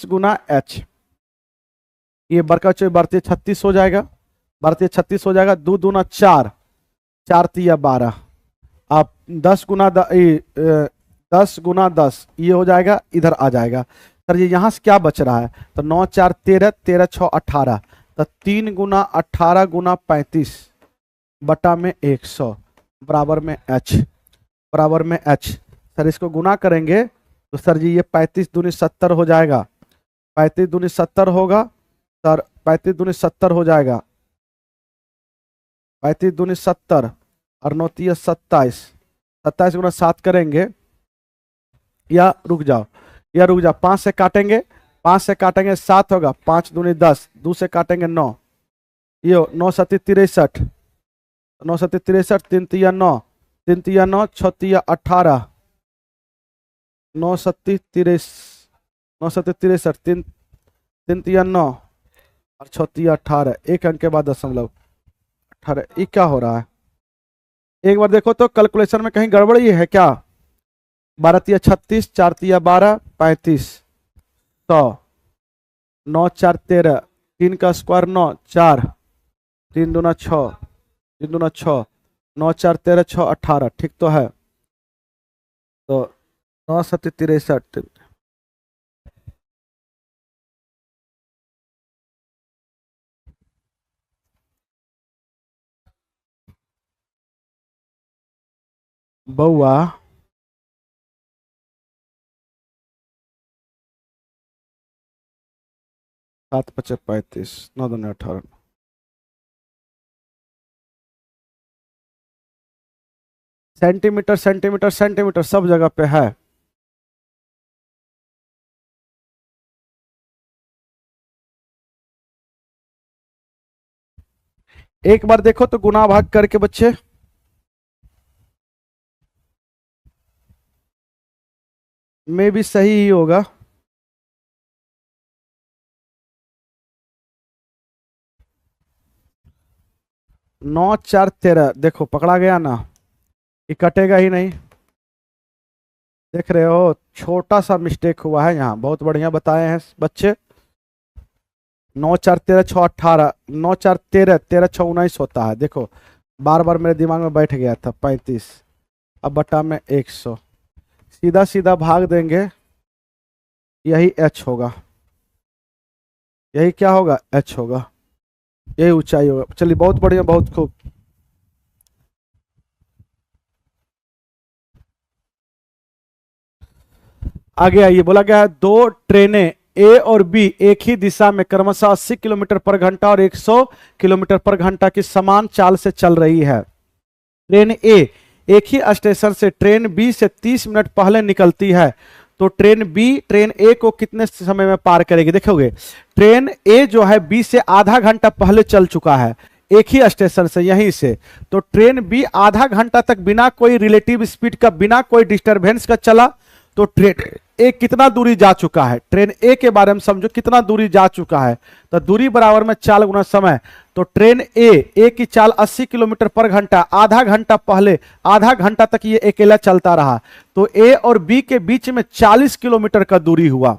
गुना एच, ये बरका चौक बढ़ते 36 हो जाएगा, बढ़ते 36 हो जाएगा, 2 दूना 4, 4 तिया 12, आप 10 गुना 10 ये हो जाएगा, इधर आ जाएगा। सर ये यहाँ से क्या बच रहा है, तो 9 4 13, 13 6 18, तो 3 गुना 18 गुना 35 बटा में 100 बराबर में एच, बराबर में एच। सर इसको गुना करेंगे तो सर जी ये 35 दूनी 70 हो जाएगा, 35 दूनी 70 होगा सर, 35 दूनी 70 हो जाएगा, 35 दूनी 70 और 9 तिया 27, 27 गुना 7 करेंगे, या रुक जाओ 5 से काटेंगे, 5 से काटेंगे 7 होगा, 5 दूनी 10, 2 से काटेंगे 9, ये 9 7 63, 9 7 63, 3 तिया 9, 3 तिया 9, 6 तिया 18, 9 7 63, 9 7 63, 3 तिया 9 और 6 तिया 18, एक अंक के बाद दशमलव 18, ये क्या हो रहा है, एक बार देखो तो कैलकुलेशन में कहीं गड़बड़ी है क्या, 12 तिया 36, 4 तिया 12, 35, 100, 9 4 13, 3 का स्क्वायर 9, 4, 3 दूना 6, 3 दूना 6, 9 4 13 6 18, ठीक तो है, तो 9 7 63, बउआ 7 5 35, 9 दूनी 18, सेंटीमीटर सेंटीमीटर सेंटीमीटर सब जगह पे है। एक बार देखो तो गुना भाग करके बच्चे, में भी सही ही होगा, नौ 4 13, देखो पकड़ा गया ना, ये कटेगा ही नहीं, देख रहे हो छोटा सा मिस्टेक हुआ है यहाँ, बहुत बढ़िया बताए हैं बच्चे। 9 4 13 6 18, 9 4 13, 13 6 19 होता है, देखो बार बार मेरे दिमाग में बैठ गया था 35, अब बटा में 100, सीधा सीधा भाग देंगे, यही एच होगा, यही क्या होगा, एच होगा, यही ऊंचाई होगा। चलिए बहुत बढ़िया, बहुत खूब। आगे आइए, बोला गया है 2 ट्रेनें ए और बी एक ही दिशा में क्रमशः 80 किलोमीटर पर घंटा और 100 किलोमीटर पर घंटा की समान चाल से चल रही है। ट्रेन ए एक ही स्टेशन से ट्रेन बी से 30 मिनट पहले निकलती है, तो ट्रेन बी ट्रेन ए को कितने समय में पार करेगी? देखोगे ट्रेन ए जो है बी से आधा घंटा पहले चल चुका है, एक ही स्टेशन से, यहीं से। तो ट्रेन बी आधा घंटा तक बिना कोई रिलेटिव स्पीड का, बिना कोई डिस्टरबेंस का चला, तो ट्रेन ए कितना दूरी जा चुका है? ट्रेन ए के बारे में समझो, कितना दूरी जा चुका है? तो दूरी बराबर में चाल गुना समय। तो ट्रेन ए की चाल 80 किलोमीटर पर घंटा, आधा घंटा पहले, आधा घंटा तक ये अकेला चलता रहा, तो ए और बी के बीच में 40 किलोमीटर का दूरी हुआ।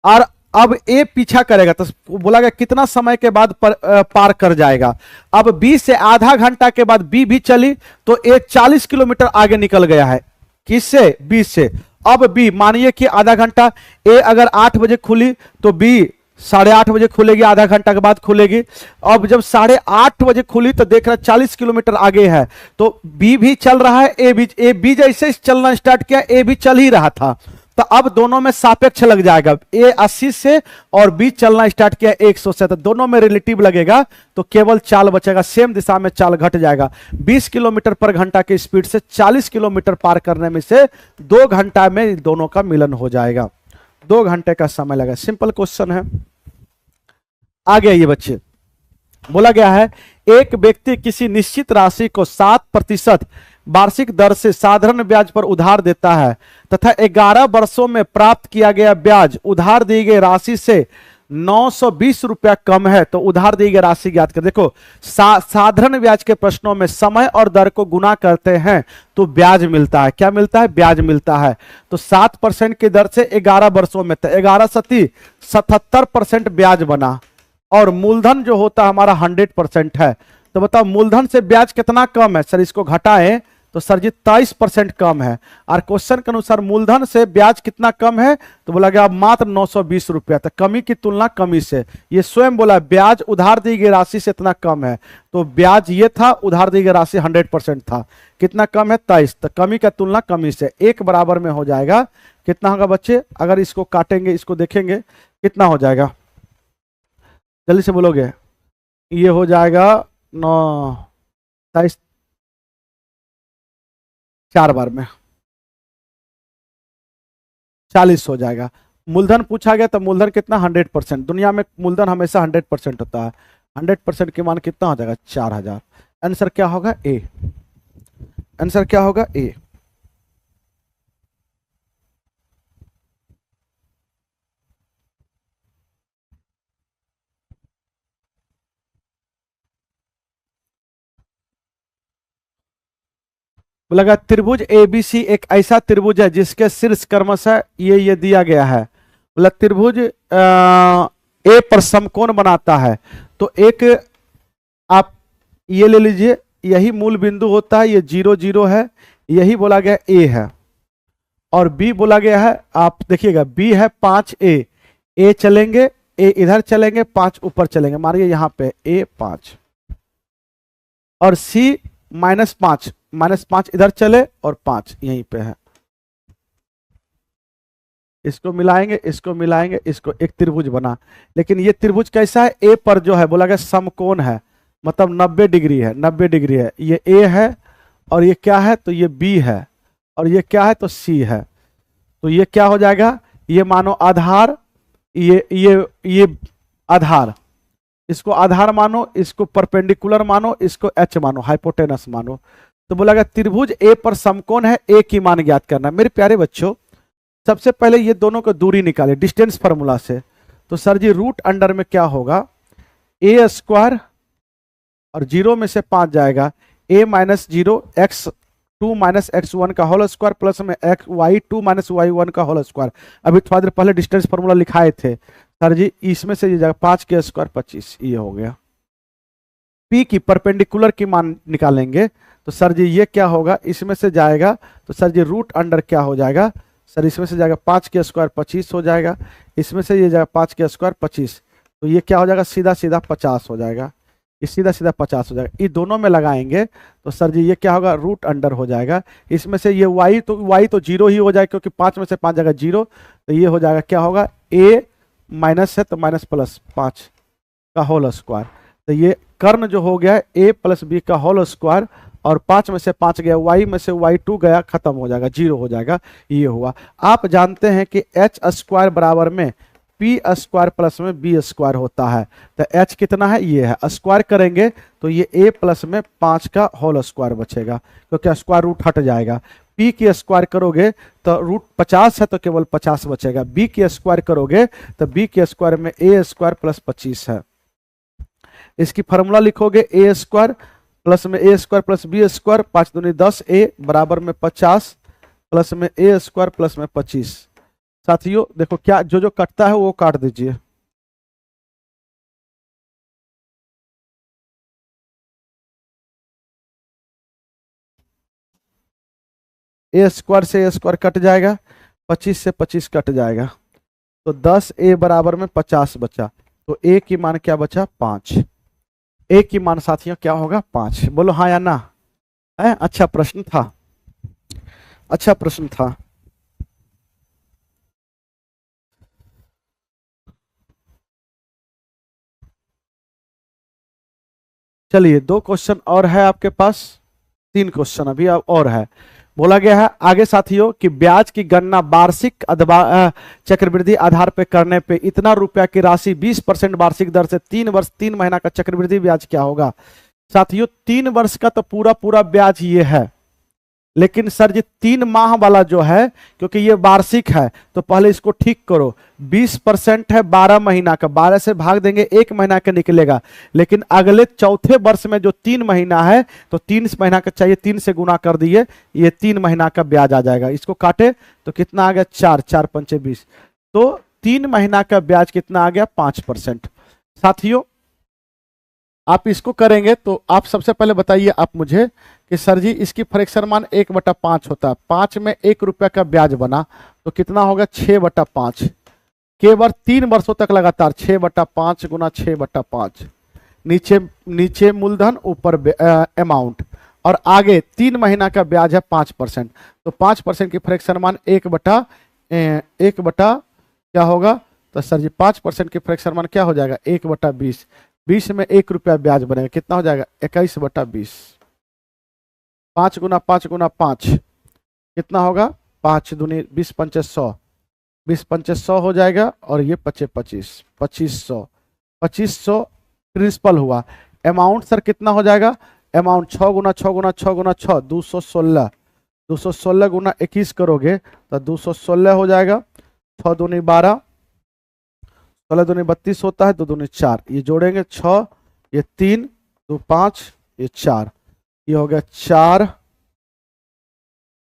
और अब ए पीछा करेगा, तो बोला गया कितना समय के बाद पार कर जाएगा? अब बी से आधा घंटा के बाद बी भी चली, तो ए 40 किलोमीटर आगे निकल गया है। किससे? बी से। अब बी मानिए कि आधा घंटा, ए अगर 8 बजे खुली तो बी 8:30 बजे खुलेगी, आधा घंटा के बाद खुलेगी। अब जब 8:30 बजे खुली तो देख रहा 40 किलोमीटर आगे है, तो बी भी चल रहा है, ए बी जैसे चलना स्टार्ट किया, ए भी चल ही रहा था, तो अब दोनों में सापेक्ष लग जाएगा। ए 80 से और बी चलना स्टार्ट किया 100 से, तो दोनों में रिलेटिव लगेगा, तो केवल चाल बचेगा, सेम दिशा में चाल घट जाएगा। 20 किलोमीटर पर घंटा की स्पीड से 40 किलोमीटर पार करने में से 2 घंटा में दोनों का मिलन हो जाएगा। 2 घंटे का समय लगा। सिंपल क्वेश्चन है। आगे आइए बच्चे, बोला गया है एक व्यक्ति किसी निश्चित राशि को 7% वार्षिक दर से साधारण ब्याज पर उधार देता है तथा 11 वर्षों में प्राप्त किया गया ब्याज उधार दी गई राशि से 920 रुपया कम है, तो उधार दी गई राशि ज्ञात कर। देखो साधारण ब्याज के प्रश्नों में समय और दर को गुना करते हैं तो ब्याज मिलता है। क्या मिलता है? ब्याज मिलता है। तो 7% की दर से 11 वर्षों में, तो 11 सती 77% ब्याज बना, और मूलधन जो होता है हमारा 100% है। तो बताओ मूलधन से ब्याज कितना कम है? सर इसको घटाएं तो सर जी 23% कम है। और क्वेश्चन के अनुसार मूलधन से ब्याज कितना कम है? तो बोला गया मात्र 920 रुपया। तो कमी की तुलना कमी से, ये स्वयं बोला ब्याज उधार दी गई राशि से इतना कम है, तो ब्याज ये था, उधार दी गई राशि 100% था। कितना कम है? 23। तो कमी का तुलना कमी से, एक बराबर में हो जाएगा। कितना होगा बच्चे? अगर इसको काटेंगे, इसको देखेंगे कितना हो जाएगा, जल्दी से बोलोगे। ये हो जाएगा 23 4 बार में 40 हो जाएगा। मूलधन पूछा गया, तो मूलधन कितना? 100%। दुनिया में मूलधन हमेशा 100% होता है। 100% के मान कितना हो जाएगा? 4000। आंसर क्या होगा? ए। आंसर क्या होगा? ए। लगा त्रिभुज एबीसी एक ऐसा त्रिभुज है जिसके शीर्ष क्रमशः ये दिया गया है। बोला त्रिभुज ए पर समकोण बनाता है, तो एक आप ये ले लीजिए, यही मूल बिंदु होता है, ये 0 0 है, यही बोला गया ए है। और बी बोला गया है, आप देखिएगा बी है 5A, ए चलेंगे, ए इधर चलेंगे, 5 ऊपर चलेंगे, मारिए यहां पे ए 5, और सी -5 इधर चले और 5 यहीं पे है। इसको मिलाएंगे, इसको मिलाएंगे, इसको एक त्रिभुज बना। लेकिन ये त्रिभुज कैसा है? ए पर जो है बोला गया समकोण है, मतलब 90 डिग्री है, 90 डिग्री है। ये ए है और ये क्या है? तो ये बी है, और ये क्या है? तो सी है। तो ये क्या हो जाएगा? ये मानो आधार, ये आधार, इसको आधार मानो, इसको परपेंडिकुलर मानो, इसको एच मानो, हाइपोटेनस मानो। तो बोला गया त्रिभुज ए पर समकोण है, ए की मान ज्ञात करना। मेरे प्यारे बच्चों, सबसे पहले ये दोनों को दूरी निकाले डिस्टेंस फार्मूला से। तो सर जी रूट अंडर में क्या होगा? ए स्क्वायर, और 0 में से 5 जाएगा, a - 0 x2 - x1 का होल स्क्वायर प्लस में y2 - y1 का होल स्क्वायर। अभी थोड़ा देर पहले डिस्टेंस फार्मूला लिखाए थे सर जी, इसमें से ये जाएगा 5 के स्क्वायर 25, ये हो गया। p की परपेंडिकुलर की मान निकालेंगे, तो सर जी ये क्या होगा? इसमें से जाएगा, तो सर जी रूट अंडर क्या हो जाएगा? सर इसमें से जाएगा 5 के स्क्वायर 25 हो जाएगा, इसमें से ये जाएगा 5 के स्क्वायर 25, तो ये क्या हो जाएगा? सीधा सीधा 50 हो जाएगा, ये सीधा सीधा 50 हो जाएगा। ये दोनों में लगाएंगे तो सर जी ये क्या होगा? रूट अंडर हो जाएगा। इसमें से ये y तो 0 ही हो जाएगा, क्योंकि 5 में से 5 जाएगा 0, तो ये हो जाएगा क्या होगा? a माइनस है तो माइनस प्लस 5 का होल स्क्वायर, तो ये कर्ण जो हो गया है a + b का होल स्क्वायर और 5 में से 5 गया, y में से y2 गया, खत्म हो जाएगा, 0 हो जाएगा। ये हुआ। आप जानते हैं कि h स्क्वायर बराबर में p स्क्वायर प्लस में b स्क्वायर होता है। तो h कितना है, ये है, स्क्वायर करेंगे तो ये a प्लस में 5 का होल स्क्वायर बचेगा, क्योंकि स्क्वायर रूट हट जाएगा। p की स्क्वायर करोगे तो रूट 50 है तो केवल 50 बचेगा। b की स्क्वायर करोगे तो b के स्क्वायर में a स्क्वायर प्लस 25 है। इसकी फार्मूला लिखोगे a स्क्वायर प्लस में a square plus b square, 5 दूनी 10, a बराबर में 50 प्लस में a स्क्वायर प्लस में 25। साथियों देखो क्या जो जो कटता है वो काट दीजिए। a स्क्वायर से a स्क्वायर कट जाएगा, 25 से 25 कट जाएगा, तो 10a बराबर में 50 बचा। तो a की मान क्या बचा, 5। a की मान साथियों क्या होगा, 5। बोलो हाँ या ना है। अच्छा प्रश्न था, अच्छा प्रश्न था। चलिए 2 क्वेश्चन और है आपके पास, 3 क्वेश्चन अभी और है। बोला गया है आगे साथियों कि ब्याज की गणना वार्षिक चक्रवृद्धि आधार पर करने पे इतना रुपया की राशि 20% वार्षिक दर से 3 वर्ष 3 महीना का चक्रवृद्धि ब्याज क्या होगा। साथियों 3 वर्ष का तो पूरा पूरा ब्याज ये है, लेकिन सर जी 3 माह वाला जो है, क्योंकि ये वार्षिक है तो पहले इसको ठीक करो। 20% है 12 महीना का, 12 से भाग देंगे 1 महीना का निकलेगा, लेकिन अगले चौथे वर्ष में जो 3 महीना है तो 3 महीना का चाहिए, 3 से गुना कर दिए, ये 3 महीना का ब्याज आ जाएगा। इसको काटे तो कितना आ गया, 4, 4 पंचे 20, तो 3 महीना का ब्याज कितना आ गया, 5%। साथियों आप इसको करेंगे तो आप सबसे पहले बताइए आप मुझे कि सर जी इसकी फ्रैक्शन मान 1/5 होता है, 5 में 1 रुपया का ब्याज बना तो कितना होगा, 6/5। केवल 3 वर्षों तक लगातार 6/5 गुना 6/5, नीचे नीचे मूलधन ऊपर अमाउंट, और आगे 3 महीना का ब्याज है 5%, तो 5% की फ्रैक्शन मान 1 बटा क्या होगा, तो सर जी 5% की फ्रैक्शन मान क्या हो जाएगा, 1/20। 20 में 1 रुपया ब्याज बनेगा, कितना हो जाएगा, 21/20। 5 गुना 5 गुना 5 कितना होगा, 5 दूनी 20 पंचे 100, 20 पंचे 100 हो जाएगा, और ये 25 25 2500, 2500 प्रिंसिपल हुआ। अमाउंट सर कितना हो जाएगा, अमाउंट 6 गुना 6 गुना 6 गुना 6 216, 216 गुना 21 करोगे तो 216 हो जाएगा। 6 दूनी 12, 16 दूनी 32 होता है, 2 दूनी 4, ये जोड़ेंगे 6, ये 3, 2 5, ये 4, ये हो गया 4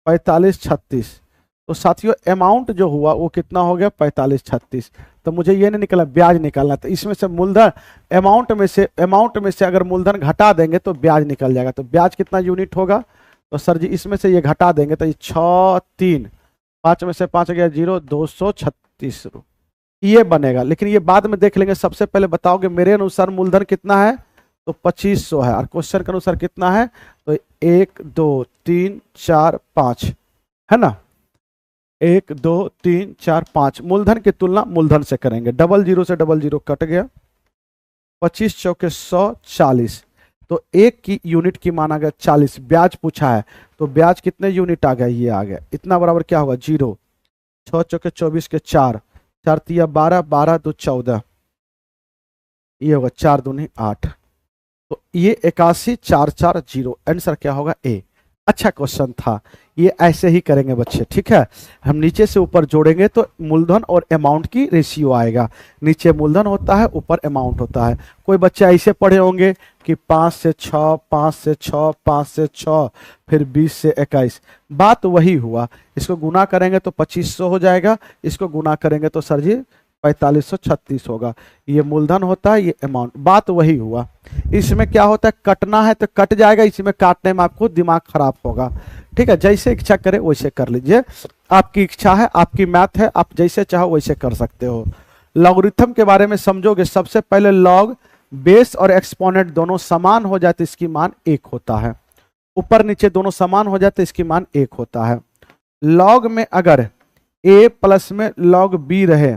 45 36। तो साथियों अमाउंट जो हुआ वो कितना हो गया, 45 36। तो मुझे ये नहीं निकला, ब्याज निकालना, तो इसमें से मूलधन अमाउंट में से अगर मूलधन घटा देंगे तो ब्याज निकल जाएगा। तो ब्याज कितना यूनिट होगा, तो सर जी इसमें से ये घटा देंगे तो ये 6 3, 5 में से 5 गया 0, 236 ये बनेगा। लेकिन ये बाद में देख लेंगे, सबसे पहले बताओगे मेरे अनुसार मूलधन कितना है, तो 2500 है, और क्वेश्चन के अनुसार कितना है, तो 1 2 3 4 5 है ना, 1 2 3 4 5। मूलधन की तुलना मूलधन से करेंगे, 00 से 00 कट गया, 25 चौके 100 40, तो 1 की यूनिट की माना गया 40। ब्याज पूछा है तो ब्याज कितने यूनिट आ गया, ये आ गया, इतना बराबर क्या होगा 0, 6 चौके 24 के 4, 4 तिया 12, 12 2 14, ये होगा 4 दूनी 8, तो ये 81 440। आंसर क्या होगा, ए। अच्छा क्वेश्चन था, ये ऐसे ही करेंगे बच्चे, ठीक है। हम नीचे से ऊपर जोड़ेंगे तो मूलधन और अमाउंट की रेशियो आएगा, नीचे मूलधन होता है ऊपर अमाउंट होता है। कोई बच्चे ऐसे पढ़े होंगे कि 5 से 6 5 से 6 5 से 6 फिर 20 से 21, बात वही हुआ। इसको गुना करेंगे तो 2500 हो जाएगा, इसको गुना करेंगे तो सर जी 4536 होगा। ये मूलधन होता है, ये अमाउंट, बात वही हुआ। इसमें क्या होता है, कटना है तो कट जाएगा, इसमें काटने में आपको दिमाग खराब होगा, ठीक है। जैसे इच्छा करे वैसे कर लीजिए, आपकी इच्छा है, आपकी मैथ है, आप जैसे चाहो वैसे कर सकते हो। लॉगरिथम के बारे में समझोगे, सबसे पहले लॉग बेस और एक्सपोनेंट दोनों समान हो जाते इसकी मान 1 होता है, ऊपर नीचे दोनों समान हो जाते इसकी मान 1 होता है। लॉग में अगर a प्लस में लॉग b रहे,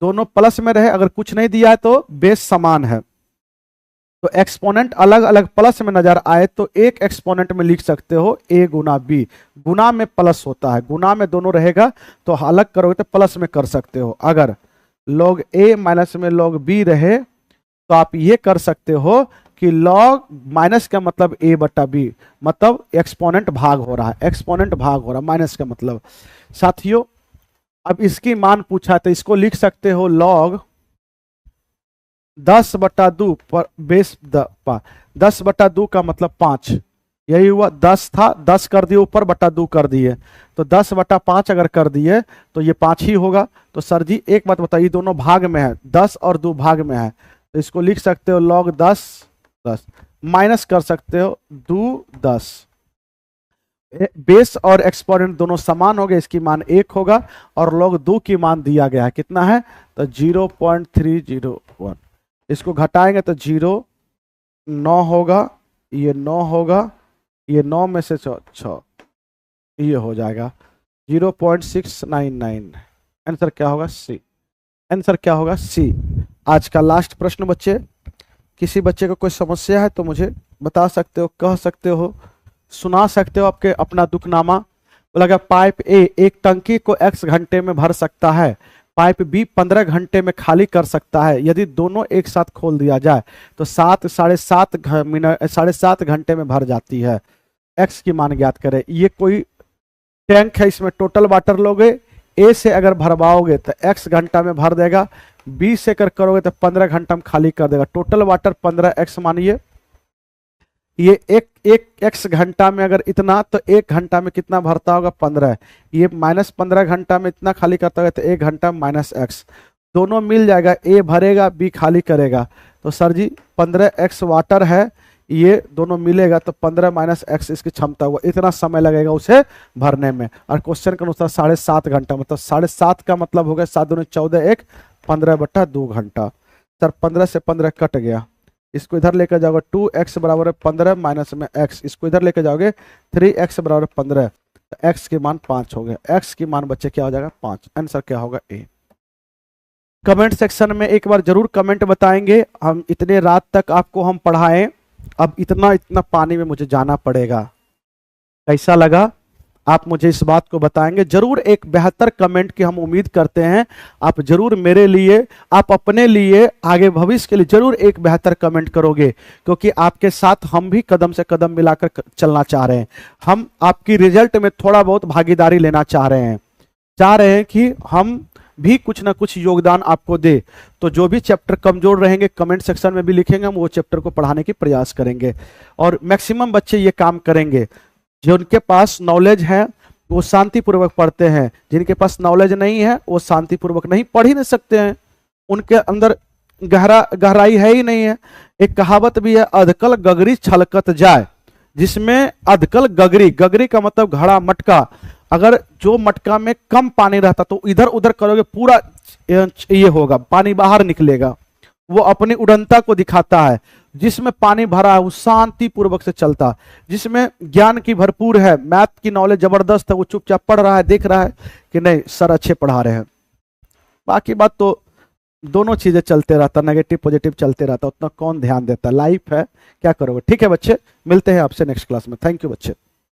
दोनों प्लस में रहे, अगर कुछ नहीं दिया है तो बेस समान है, तो एक्सपोनेंट अलग अलग प्लस में नजर आए तो एक एक्सपोनेंट में लिख सकते हो a गुना बी, गुना में प्लस होता है, गुना में दोनों रहेगा तो अलग करोगे तो प्लस में कर सकते हो। अगर log a माइनस में log b रहे तो आप ये कर सकते हो कि log माइनस का मतलब a बटा b, मतलब एक्सपोनेंट भाग हो रहा है, एक्सपोनेंट भाग हो रहा है माइनस का मतलब। साथियों अब इसकी मान पूछा तो इसको लिख सकते हो log 10/2 पर बेस 10/2 का मतलब 5, यही हुआ। 10 था, 10 कर दिए ऊपर, बटा 2 कर दिए, तो 10/5 अगर कर दिए तो ये 5 ही होगा। तो सर जी एक बात बताइए, दोनों भाग में है, 10 और 2 भाग में है, तो इसको लिख सकते हो log 10 10 माइनस कर सकते हो 2 10। बेस और एक्सपोनेंट दोनों समान हो गए, इसकी मान 1 होगा और log 2 की मान दिया गया है, कितना है तो 0.301। इसको घटाएंगे तो 0 9 होगा, ये 9 होगा, ये 9 में से 6 ये हो जाएगा 0.699। आंसर क्या होगा सी, आंसर क्या होगा सी। आज का लास्ट प्रश्न बच्चे, किसी बच्चे को कोई समस्या है तो मुझे बता सकते हो, कह सकते हो, सुना सकते हो आपके अपना दुखनामा। बोला पाइप ए एक टंकी को x घंटे में भर सकता है, पाइप बी 15 घंटे में खाली कर सकता है, यदि दोनों एक साथ खोल दिया जाए तो 7.5 घंटे में भर जाती है। x की मान ज्ञात करें। ये कोई टैंक है, इसमें टोटल वाटर लोगे, ए से अगर भरवाओगे तो x घंटा में भर देगा, बी से अगर करोगे तो 15 घंटा में खाली कर देगा। टोटल वाटर 15x मानिए, ये एक x घंटा में अगर इतना तो 1 घंटा में कितना भरता होगा 15, ये -15 घंटा में इतना खाली करता होगा तो 1 घंटा -x, दोनों मिल जाएगा, a भरेगा बी खाली करेगा। तो सर जी 15x वाटर है, ये दोनों मिलेगा तो 15 - x इसकी क्षमता हुआ, इतना समय लगेगा उसे भरने में। और क्वेश्चन के अनुसार 7.5 घंटा, मतलब 7.5 का मतलब हो गया 7 दूनी 14 1 15/2 घंटा। सर 15 से 15 कट गया, इसको इधर लेकर जाओगे 2x बराबर 15 माइनस में x, इसको इधर लेकर जाओगे 3x बराबर 15, तो x की मान 5 हो गया। x की मान बच्चे क्या हो जाएगा 5। आंसर क्या होगा ए। कमेंट सेक्शन में एक बार जरूर कमेंट बताएंगे, हम इतने रात तक आपको हम पढ़ाएं, अब इतना पानी में मुझे जाना पड़ेगा, कैसा लगा आप मुझे इस बात को बताएंगे। जरूर एक बेहतर कमेंट की हम उम्मीद करते हैं, आप जरूर मेरे लिए, आप अपने लिए, आगे भविष्य के लिए जरूर एक बेहतर कमेंट करोगे, क्योंकि आपके साथ हम भी कदम से कदम मिलाकर चलना चाह रहे हैं। हम आपकी रिजल्ट में थोड़ा बहुत भागीदारी लेना चाह रहे हैं कि हम भी कुछ ना कुछ योगदान आपको दे। तो जो भी चैप्टर कमजोर रहेंगे कमेंट सेक्शन में भी लिखेंगे, हम वो चैप्टर को पढ़ाने की प्रयास करेंगे। और मैक्सिमम बच्चे ये काम करेंगे, जो उनके पास नॉलेज है वो शांतिपूर्वक पढ़ते हैं, जिनके पास नॉलेज नहीं है वो शांतिपूर्वक नहीं पढ़ ही नहीं सकते हैं, उनके अंदर गहराई है ही नहीं है। एक कहावत भी है, अधकल गगरी छलकत जाए, जिसमें अधकल गगरी, गगरी का मतलब घड़ा मटका, अगर जो मटका में कम पानी रहता तो इधर उधर करोगे पूरा ये होगा, पानी बाहर निकलेगा, वो अपनी उड़नता को दिखाता है। जिसमें पानी भरा है वो शांति पूर्वक से चलता, जिसमें ज्ञान की भरपूर है, मैथ की नॉलेज जबरदस्त है, वो चुपचाप पढ़ रहा है, देख रहा है कि नहीं सर अच्छे पढ़ा रहे हैं। बाकी बात तो दोनों चीजें चलते रहता, नेगेटिव पॉजिटिव चलते रहता, उतना कौन ध्यान देता, लाइफ है क्या करोगे। ठीक है बच्चे, मिलते हैं आपसे नेक्स्ट क्लास में। थैंक यू बच्चे।